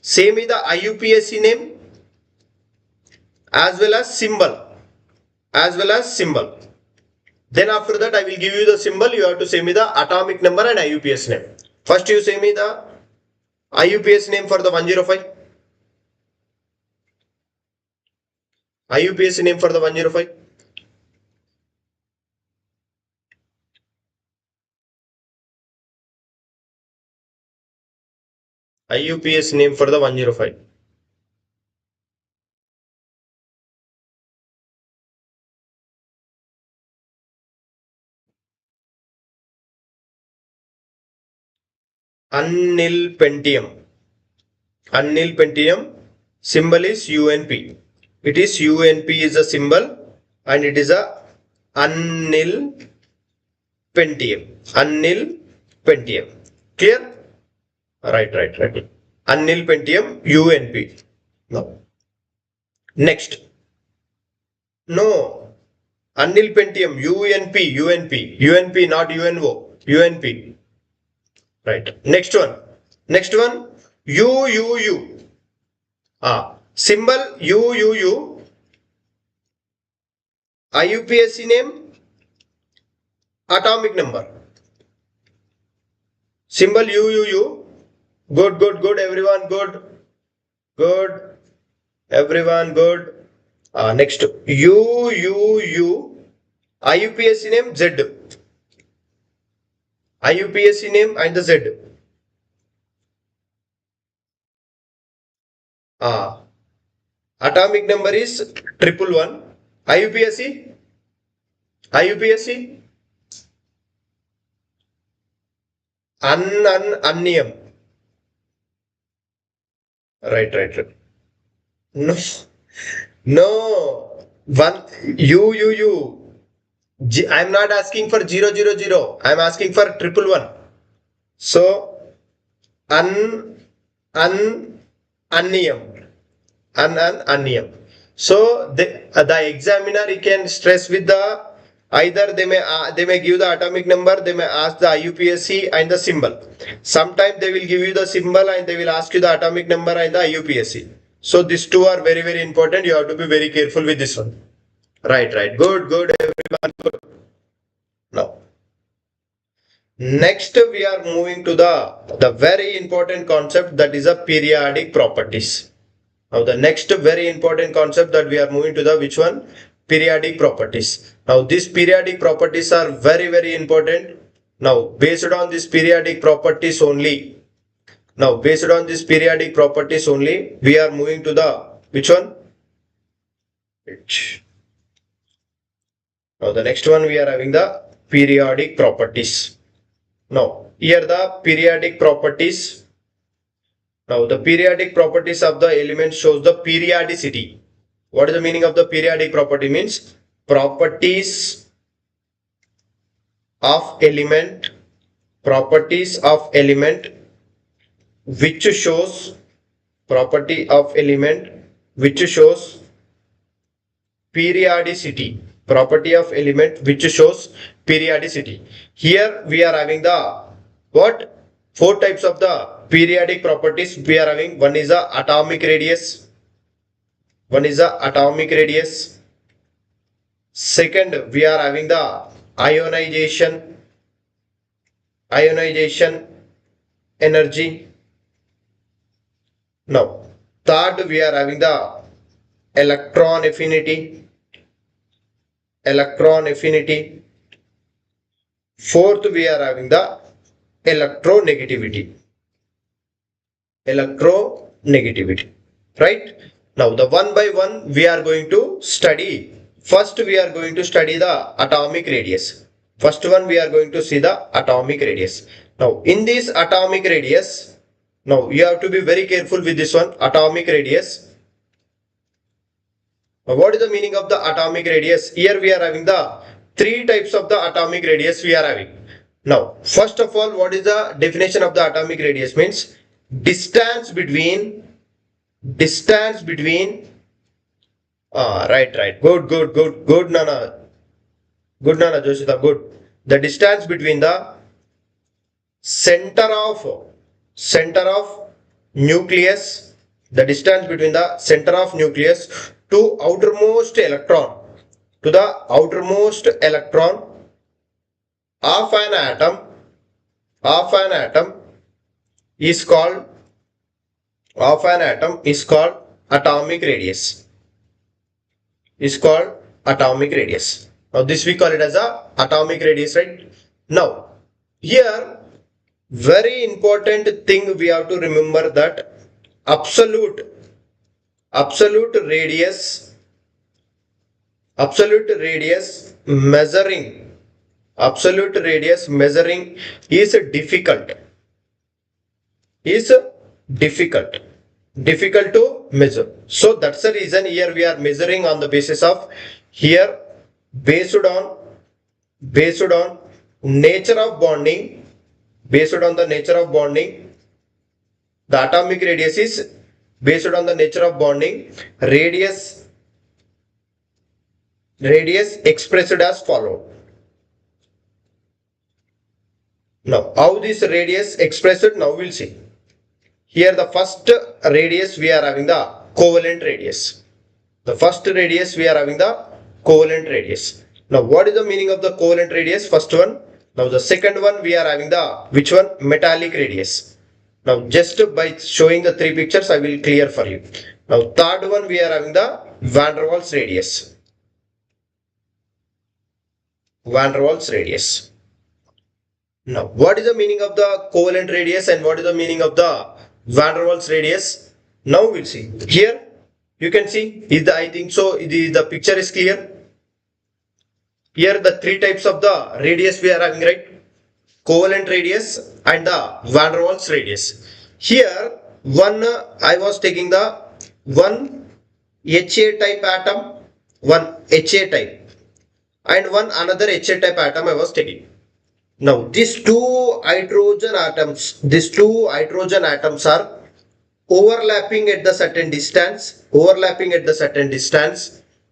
same is the IUPAC name as well as symbol. Then after that I will give you the symbol. You have to say me the atomic number and IUPAC name. First you say me the IUPAC name for the 105. IUPAC name for the 105. IUPAC name for the 105. Annilpentium. Symbol is UNP. It is UNP is a symbol, and it is a annilpentium. Clear? Right. Annilpentium UNP. No. Next. No. Annilpentium UNP, not UNO. UNP. Right. Next one. UUU. Symbol UUU. IUPAC name, atomic number. Symbol UUU. Good. Everyone good. Next, UUU. IUPAC name Z. IUPAC name and the Z. Atomic number is 111. IUPAC. Annium. Right. No. One UUU. I am not asking for 000. I am asking for 111. So annium. So the examiner, he can stress with the either they may give the atomic number, they may ask the IUPAC and the symbol. Sometimes they will give you the symbol and they will ask you the atomic number and the IUPAC. So these two are very important. You have to be very careful with this one. Right. Good everyone. Good. Next, we are moving to the very important concept, that is a periodic properties. Now, the next very important concept that we are moving to the which one? Periodic properties. Now, these periodic properties are very important. Now, based on these periodic properties only, we are moving to the which one? Now, the next one we are having the periodic properties. Now, here the periodic properties. Now, the periodic properties of the element shows the periodicity. What is the meaning of the periodic property? Means properties of element, which shows property of element which shows periodicity. Property of element which shows periodicity. Here we are having the what? Four types of the periodic properties we are having. One is the atomic radius. Second, we are having the ionization energy. Now, third, we are having the electron affinity. Fourth, we are having the electronegativity. Right? Now, the one by one we are going to study. First, we are going to study the atomic radius. First one, we are going to see the atomic radius. Now, in this atomic radius, now you have to be very careful with this one, atomic radius. Now, what is the meaning of the atomic radius? Here we are having the three types of the atomic radius we are having. Now, first of all, what is the definition of the atomic radius? Means distance between right, good Nana, Joshita, good. The distance between the center of nucleus, to outermost electron, of an atom is called atomic radius. Now this we call it as a atomic radius, right? Now here very important thing we have to remember, that absolute radius measuring is difficult to measure. So that's the reason here we are measuring on the basis of here based on nature of bonding. The atomic radius is based on the nature of bonding. Radius expressed as follow. Now how this radius expressed, now we'll see. Here the first radius we are having the covalent radius. Now what is the meaning of the covalent radius? First one. Now the second one we are having the which one? Metallic radius. Now just by showing the three pictures I will clear for you. Now third one we are having the van der Waals radius. Now what is the meaning of the covalent radius and what is the meaning of the van der Waals radius? Now we'll see. Here you can see, I think so the picture is clear. Here the three types of the radius we are having, right? Covalent radius and the van der Waals radius. Here one I was taking the one HA type atom, one HA type, and one another HA type atom I was taking. Now these two hydrogen atoms are overlapping at the certain distance.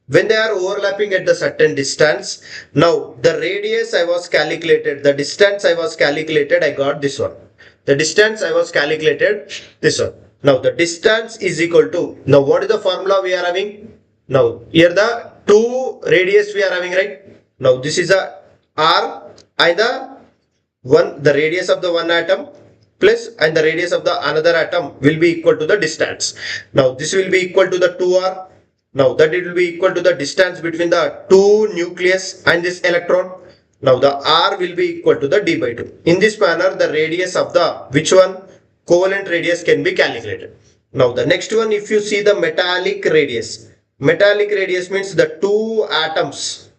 When they are overlapping at the certain distance, now the radius I was calculated, the distance I was calculated, I got this one. Now the distance is equal to, now what is the formula we are having? Now here the two radius we are having, right? Now this is a R and the the radius of the one atom plus and the radius of the another atom will be equal to the distance. Now this will be equal to the 2r. Now that it will be equal to the distance between the two nucleus and this electron. Now the r will be equal to the d by 2. In this manner the radius of the which one covalent radius can be calculated. Now the next one, if you see the metallic radius means the two atoms.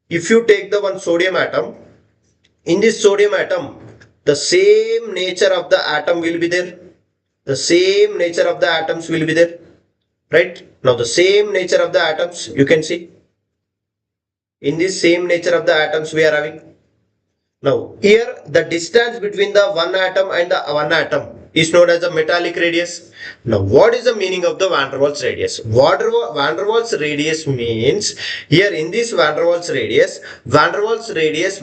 If you take the one sodium atom, in this sodium atom the same nature of the atom will be there. The same nature of the atoms will be there. Right? Now the same nature of the atoms you can see. In this same nature of the atoms we are having. Now here the distance between the one atom and the one atom is known as the metallic radius. Now what is the meaning of the van der Waals radius? Van der Waals radius means, here in this van der Waals radius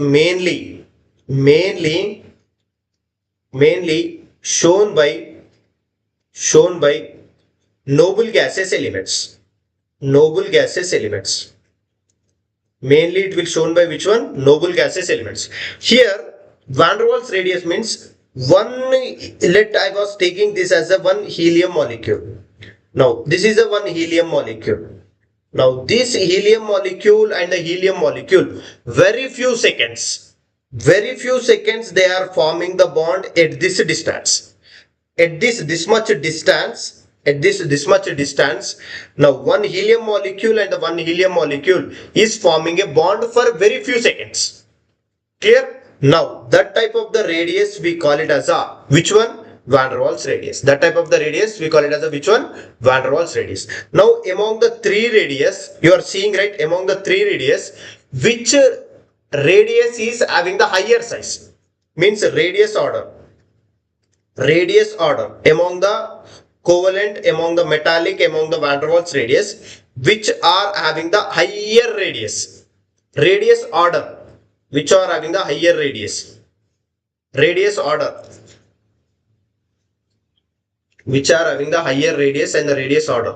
mainly shown by noble gaseous elements. Mainly it will shown by which one? Noble gaseous elements. Here van der Waals radius means I was taking this as a one helium molecule. Now this is a one helium molecule. Now this helium molecule and the helium molecule, very few seconds they are forming the bond at this distance. At this much distance, now one helium molecule and the one helium molecule is forming a bond for very few seconds. Clear? Now that type of the radius we call it as a which one? Van der Waals radius. That type of the radius we call it as a which one? Van der Waals radius. Now among the three radius, you are seeing, right, among the three radius, which radius is having the higher size? Means radius order among the covalent, among the metallic, among the van der Waals radius, which are having the higher radius order, which are having the higher radius order, which are having the higher radius and the radius order.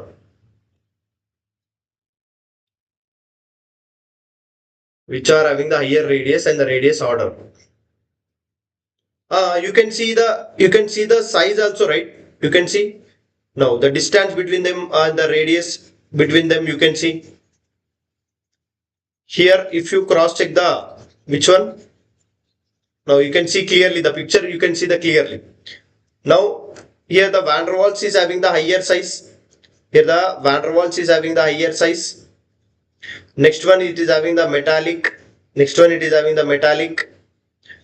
Which are having the higher radius and the radius order. You can see the size also, right? You can see. Now the distance between them and the radius between them you can see. Here if you cross check the which one? Now you can see clearly the picture, you can see the clearly. Now here the van der Waals is having the higher size. Here the van der Waals is having the higher size. Next one it is having the metallic.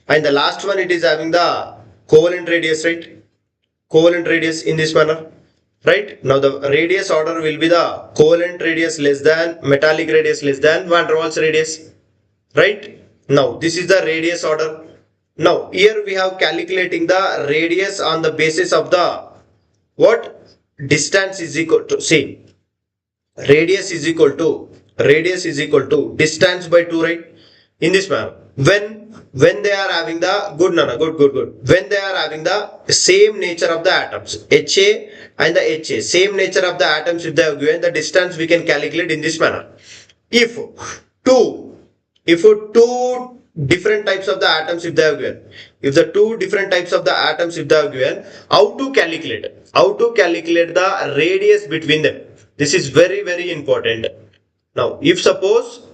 And the last one it is having the covalent radius, right? Covalent radius in this manner. Right? Now the radius order will be the covalent radius less than metallic radius less than van der Waals radius. Right? Now this is the radius order. Now here we have calculating the radius on the basis of the what? Distance is equal to, see, radius is equal to distance by 2, right? In this manner. When they are having the good. When they are having the same nature of the atoms, HA and the HA, same nature of the atoms, if they are given, the distance we can calculate in this manner. If two different types of the atoms if they are given, if the two different types of the atoms if they are given, how to calculate the radius between them? This is very, very important. Now if suppose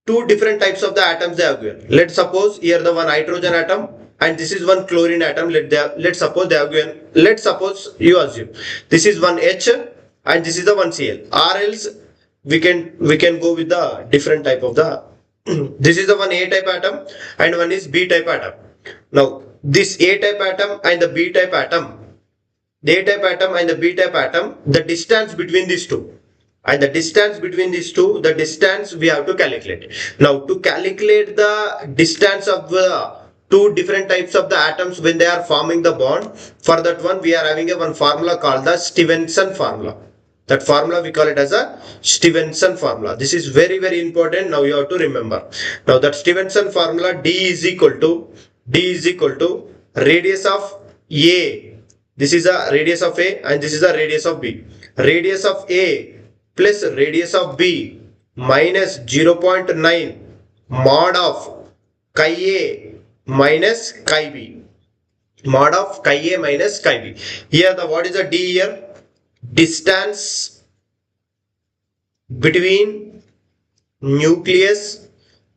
two different types of the atoms they are given, let's suppose here the one hydrogen atom and this is one chlorine atom, let's suppose they are given, let's suppose you assume this is one H and this is the one Cl, or else we can go with the different type of the this is the one A type atom and one is B type atom. Now this A type atom and the B type atom, the A type atom and the B type atom, the distance between these two, and the distance we have to calculate. Now to calculate the distance of the two different types of the atoms when they are forming the bond, for that one we are having one formula called the Stevenson formula. That formula we call it as a Stevenson formula. This is very, very important. Now you have to remember. Now that Stevenson formula, D is equal to radius of A. This is the radius of A and this is the radius of B. Radius of A plus radius of B minus 0.9 mod of chi A minus chi B. Mod of chi A minus chi B. Here the what is the D here? Distance between nucleus,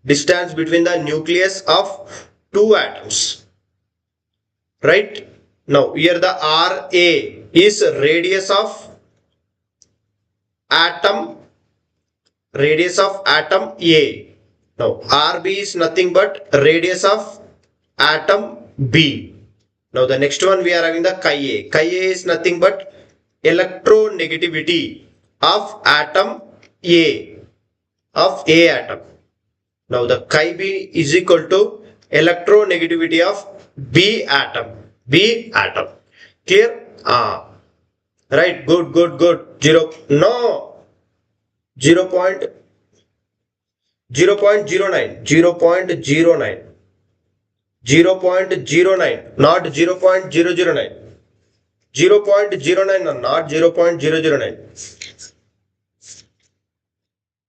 distance between the nucleus of two atoms. Right? Now here the RA is radius of atom, radius of atom A. Now RB is nothing but radius of atom B. Now the next one we are having the chi A. Chi A is nothing but electronegativity of atom A, of A atom. Now the chi B is equal to electronegativity of B atom. B atom. Clear? Right. Good, good, good. 0 point 0.09, 0.09, 0.09, not 0.009, 0.09, not 0.009,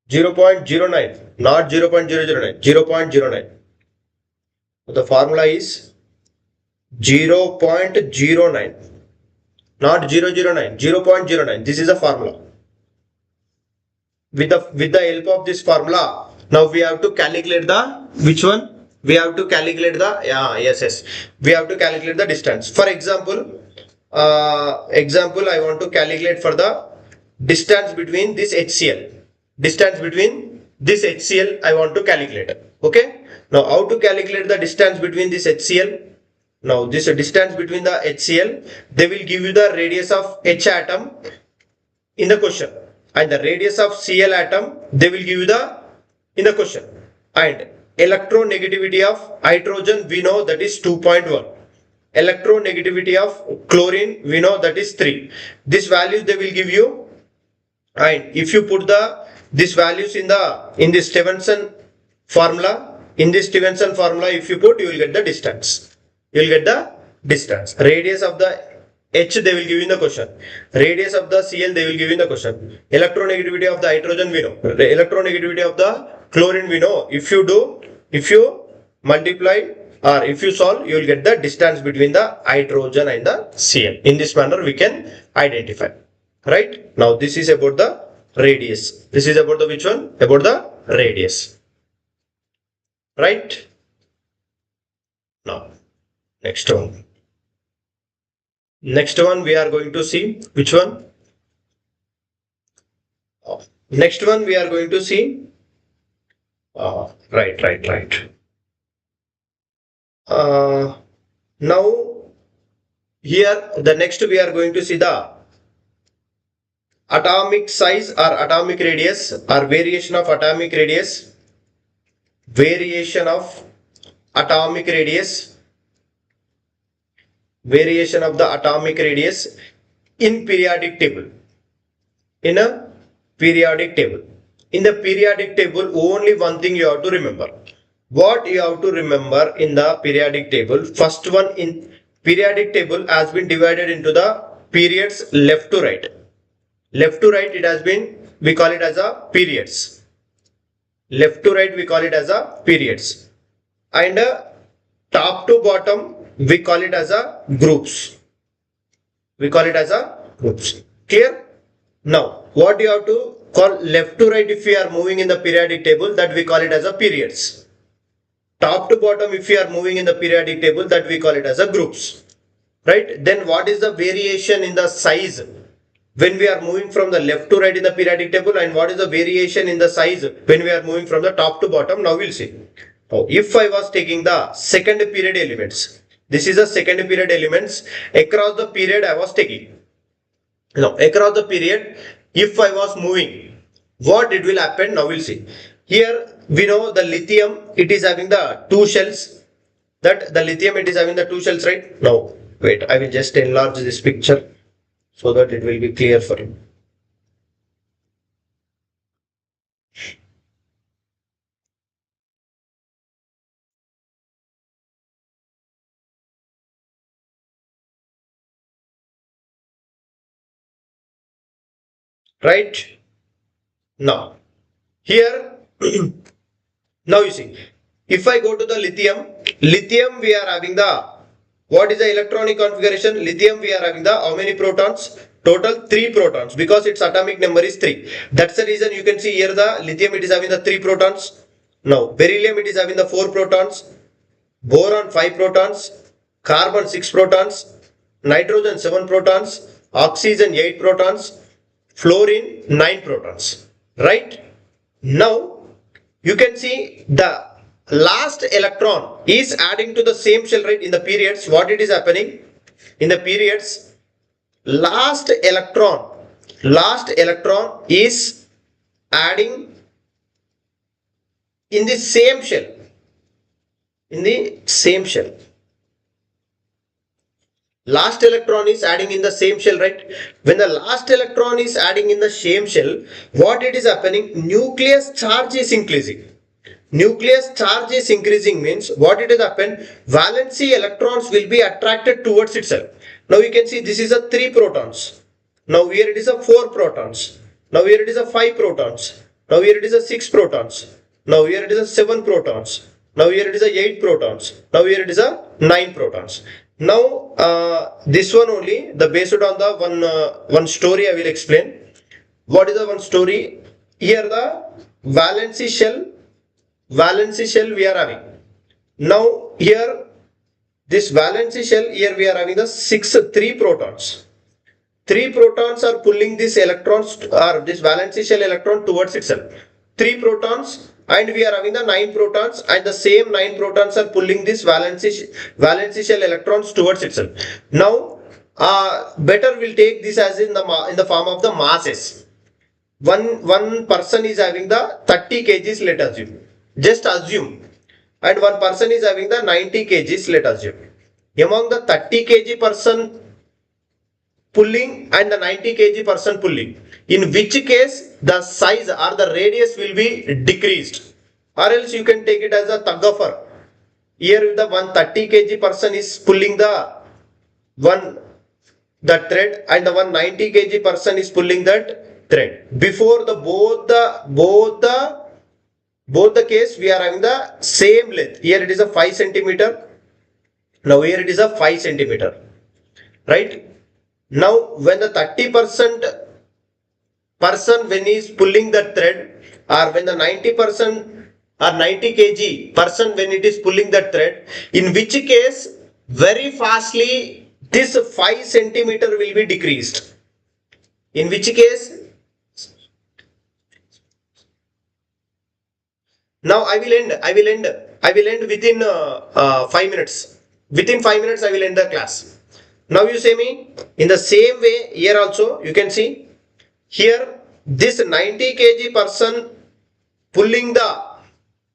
0.09, not 0.009, 0.09. The formula is 0.09, not 009, 0.09. This is a formula. With the help of this formula, now we have to calculate the which one? We have to calculate the yes. We have to calculate the distance. For example, I want to calculate for the distance between this HCl. Distance between this HCl I want to calculate. Okay. Now how to calculate the distance between this HCl? Now this distance between the HCl, they will give you the radius of H atom in the question, and the radius of Cl atom they will give you the in the question, and electronegativity of hydrogen we know that is 2.1, electronegativity of chlorine we know that is 3. This values they will give you, and if you put the these values in this Stevenson formula, if you put, you will get the distance. You will get the distance. Radius of the H they will give you in the question. Radius of the Cl they will give you in the question. Electronegativity of the hydrogen we know. The electronegativity of the chlorine we know. If you multiply or if you solve, you will get the distance between the hydrogen and the Cl. In this manner we can identify. Right? Now this is about the radius. This is about the which one? About the radius. Right? Now next one. Next one we are going to see which one? Next one we are going to see. Right. Now here the next we are going to see the atomic size or atomic radius or variation of atomic radius. Variation of atomic radius. Variation of the atomic radius in periodic table. In a periodic table. In the periodic table, only one thing you have to remember. What you have to remember in the periodic table? First one, in periodic table has been divided into the periods left to right. Left to right it has been, we call it as a periods. Left to right we call it as a periods. And top to bottom we call it as a groups. We call it as a groups. Clear? Now what you have to call left to right if we are moving in the periodic table, that we call it as a periods. Top to bottom if we are moving in the periodic table, that we call it as a groups. Right? Then what is the variation in the size when we are moving from the left to right in the periodic table, and what is the variation in the size when we are moving from the top to bottom? Now we'll see. Now if I was taking the second period elements, this is the second period elements, across the period I was taking. Now across the period, if I was moving, what it will happen? Now we'll see. Here we know the lithium, it is having the two shells. That the lithium, it is having the two shells, right? Now wait, I will just enlarge this picture so that it will be clear for you. Right? Now here Now you see, if I go to the lithium we are having the, what is the electronic configuration? Lithium we are having the how many protons? Total 3 protons, because its atomic number is 3. That's the reason you can see here the lithium it is having the 3 protons. Now beryllium it is having the 4 protons, boron 5 protons, carbon 6 protons, nitrogen 7 protons, oxygen 8 protons, fluorine 9 protons. Right? Now you can see the last electron is adding to the same shell, right? In the periods, what it is happening? In the periods, last electron is adding in the same shell. In the same shell. Last electron is adding in the same shell, right? When the last electron is adding in the same shell, what it is happening? Nucleus charge is increasing. Nucleus charge is increasing means what it has happened? Valency electrons will be attracted towards itself. Now you can see this is a 3 protons. Now here it is a 4 protons. Now here it is a 5 protons. Now here it is a 6 protons. Now here it is a 7 protons. Now here it is a 8 protons. Now here it is a 9 protons. Now this one only, the based on the one story I will explain. What is the one story? Here the valency shell we are having. Now here this valency shell, here we are having the 3 protons. 3 protons are pulling this electrons or this valency shell electron towards itself. 3 protons, and we are having the 9 protons, and the same 9 protons are pulling this valency shell electrons towards itself. Now better we'll take this as in the form of the masses. One person is having the 30 kgs, let us assume. Just assume. And one person is having the 90 kgs, let us assume. Among the 30 kg person pulling and the 90 kg person pulling, in which case the size or the radius will be decreased, or else you can take it as a tug of war. Here the 130 kg person is pulling the thread, and the 190 kg person is pulling that thread. Before the both the case we are having the same length. Here it is a 5 centimeter. Now here it is a 5 centimeter. Right? Now when the 30% person when he is pulling the thread, or when the 90% or 90 kg person when it is pulling the thread, in which case very fastly this 5 centimeter will be decreased. In which case, now I will end within 5 minutes. Within 5 minutes I will end the class. Now you say me, in the same way here also you can see, here this 90 kg person pulling the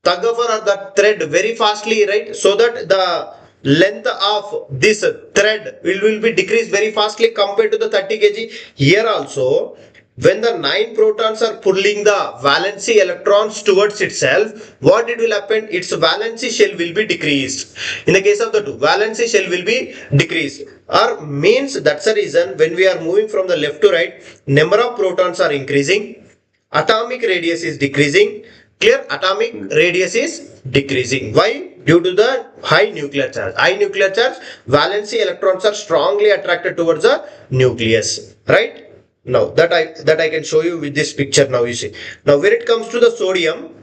tug of war or the thread very fastly, right? So that the length of this thread will be decreased very fastly compared to the 30 kg. Here also, when the 9 protons are pulling the valency electrons towards itself, what it will happen? Its valency shell will be decreased. In the case of the 2, valency shell will be decreased. Or means that's the reason when we are moving from the left to right, number of protons are increasing, atomic radius is decreasing. Clear? Atomic radius is decreasing. Why? Due to the high nuclear charge. High nuclear charge, valency electrons are strongly attracted towards the nucleus. Right? Now that I can show you with this picture. Now you see. Now when it comes to the sodium,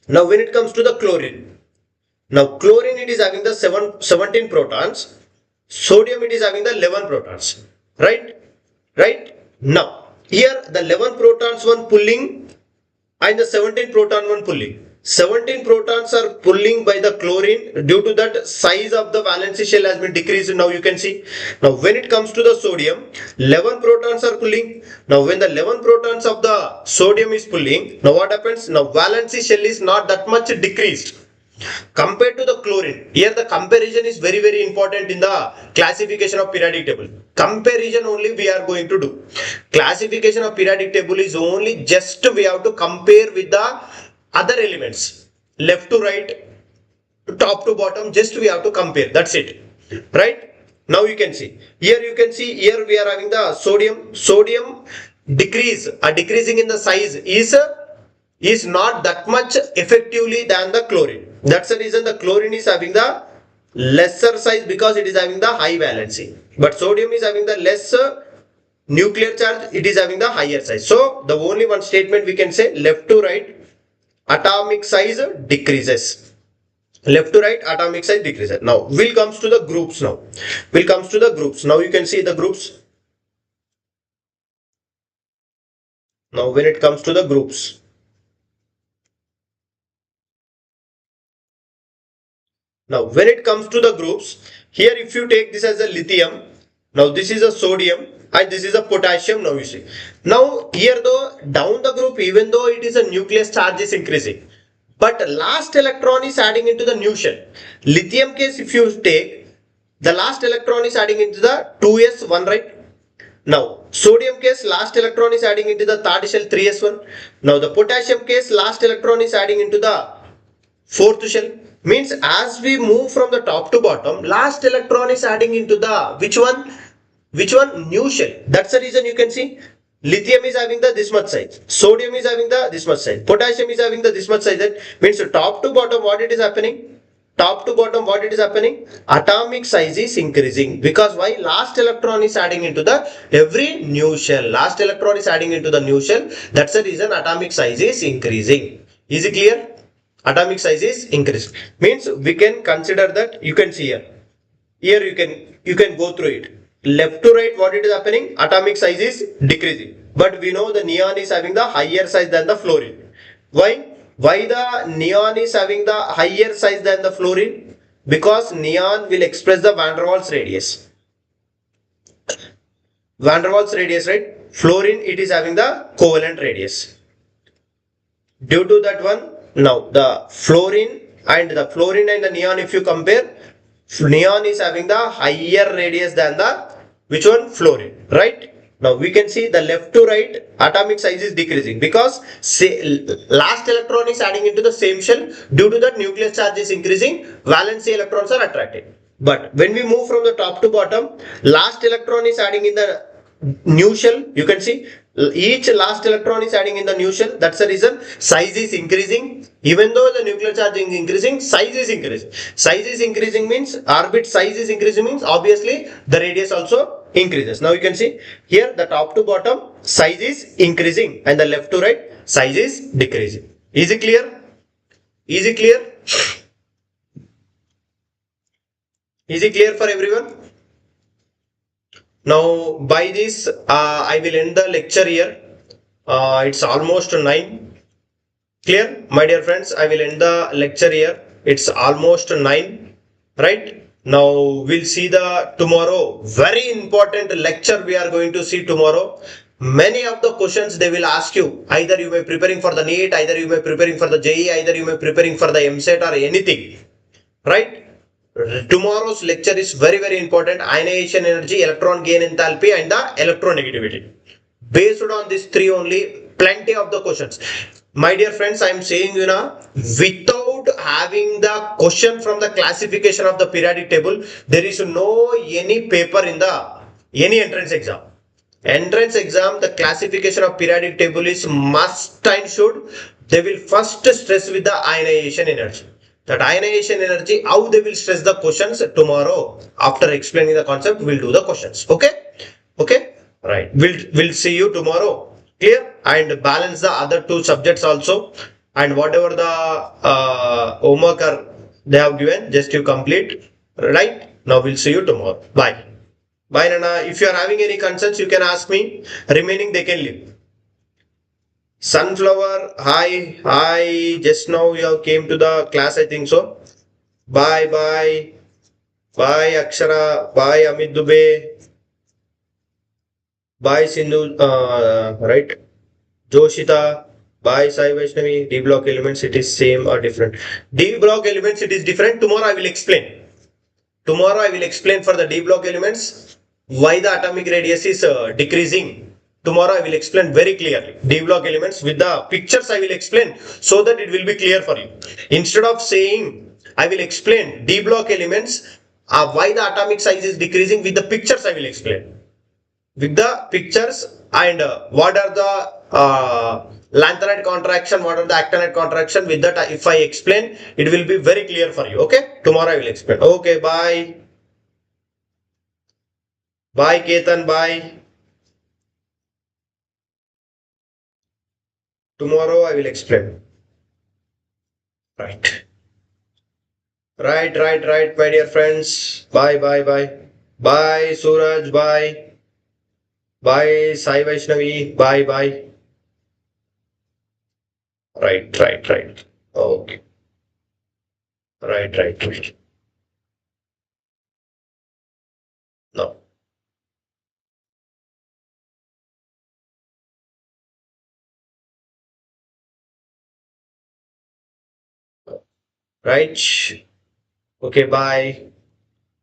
now when it comes to the chlorine, now chlorine it is having the 17 protons, sodium it is having the 11 protons. Right? Right? Now here the 11 protons one pulling and the 17 proton one pulling. 17 protons are pulling by the chlorine, due to that size of the valency shell has been decreased. Now you can see. Now when it comes to the sodium, 11 protons are pulling. Now when the 11 protons of the sodium is pulling, now what happens? Now valency shell is not that much decreased compared to the chlorine. Here the comparison is very very important in the classification of periodic table. Comparison only we are going to do. Classification of periodic table is only just we have to compare with the other elements, left to right, top to bottom, just we have to compare. That's it. Right? Now you can see. Here you can see, here we are having the sodium. Sodium decreasing in the size is is not that much effectively than the chlorine. That's the reason the chlorine is having the lesser size, because it is having the high valency. But sodium is having the less nuclear charge, it is having the higher size. So the only one statement we can say, left to right atomic size decreases. Left to right atomic size decreases. Now we'll comes to the groups now. We'll comes to the groups. Now you can see the groups. Now when it comes to the groups. Now when it comes to the groups, here if you take this as a lithium, now this is a sodium and this is a potassium. Now you see. Now here though down the group, even though it is a nucleus charge is increasing, but last electron is adding into the new shell. Lithium case if you take, the last electron is adding into the 2s1, right? Now sodium case last electron is adding into the third shell 3s1. Now the potassium case last electron is adding into the fourth shell. Means as we move from the top to bottom, last electron is adding into the which one new shell. That's the reason you can see lithium is having the this much size, sodium is having the this much size, potassium is having the this much size. That means top to bottom what it is happening, top to bottom what it is happening, atomic size is increasing. Because why? Last electron is adding into the every new shell, last electron is adding into the new shell. That's the reason atomic size is increasing. Is it clear? Atomic size is increased. Means we can consider that, you can see here. Here you can go through it. Left to right what it is happening, atomic size is decreasing. But we know the neon is having the higher size than the fluorine. Why? Why the neon is having the higher size than the fluorine? Because neon will express the van der Waals radius. Van der Waals radius, right? Fluorine it is having the covalent radius. Due to that one, now the fluorine and the neon if you compare, neon is having the higher radius than the which one? Fluorine, right? Now we can see the left to right atomic size is decreasing because say last electron is adding into the same shell. Due to that nucleus charge is increasing, valency electrons are attracted. But when we move from the top to bottom, last electron is adding in the new shell. You can see each last electron is adding in the new shell. That's the reason size is increasing. Even though the nuclear charge is increasing, size is increasing. Size is increasing means orbit size is increasing means obviously the radius also increases. Now you can see here the top to bottom size is increasing and the left to right size is decreasing. Is it clear? Is it clear? Is it clear for everyone? Now by this I will end the lecture here. It's almost 9. Clear, my dear friends? I will end the lecture here. It's almost 9, right? Now we'll see the tomorrow. Very important lecture we are going to see tomorrow. Many of the questions they will ask you. Either you may preparing for the NEET, either you may preparing for the JEE, either you may preparing for the MSET or anything, right? Tomorrow's lecture is very important. Ionization energy, electron gain enthalpy and the electronegativity. Based on these three only, plenty of the questions. My dear friends, I am saying you know, without having the question from the classification of the periodic table, there is no any paper in the any entrance exam. Entrance exam, the classification of periodic table is must and should. They will first stress with the ionization energy. That ionization energy, how they will stress the questions tomorrow. After explaining the concept, we'll do the questions. Okay? Okay? Right. We'll see you tomorrow. Clear? And balance the other two subjects also. And whatever the homework they have given, just you complete. Right? Now we'll see you tomorrow. Bye. Bye, Nana. If you are having any concerns, you can ask me. Remaining, they can leave. Sunflower, hi, just now you have came to the class, I think so. Bye, Akshara, bye, Amit Dubey, bye, Sindhu, right, Joshita, bye, Sai Vaishnavi. D block elements, it is same or different. D block elements, it is different. Tomorrow I will explain. Tomorrow I will explain for the D block elements why the atomic radius is decreasing. Tomorrow I will explain very clearly. D block elements with the pictures I will explain so that it will be clear for you. Instead of saying I will explain D block elements why the atomic size is decreasing, with the pictures I will explain. With the pictures and what are the lanthanide contraction, what are the actinide contraction. With that, if I explain, it will be very clear for you. Okay, tomorrow I will explain. Okay, bye. Bye, Ketan. Bye. Tomorrow I will explain. Right. Right, my dear friends. Bye, bye. Bye, Suraj. Bye. Bye, Sai Vaishnavi. Bye. Right. Okay. Right. No. Right. Okay, bye.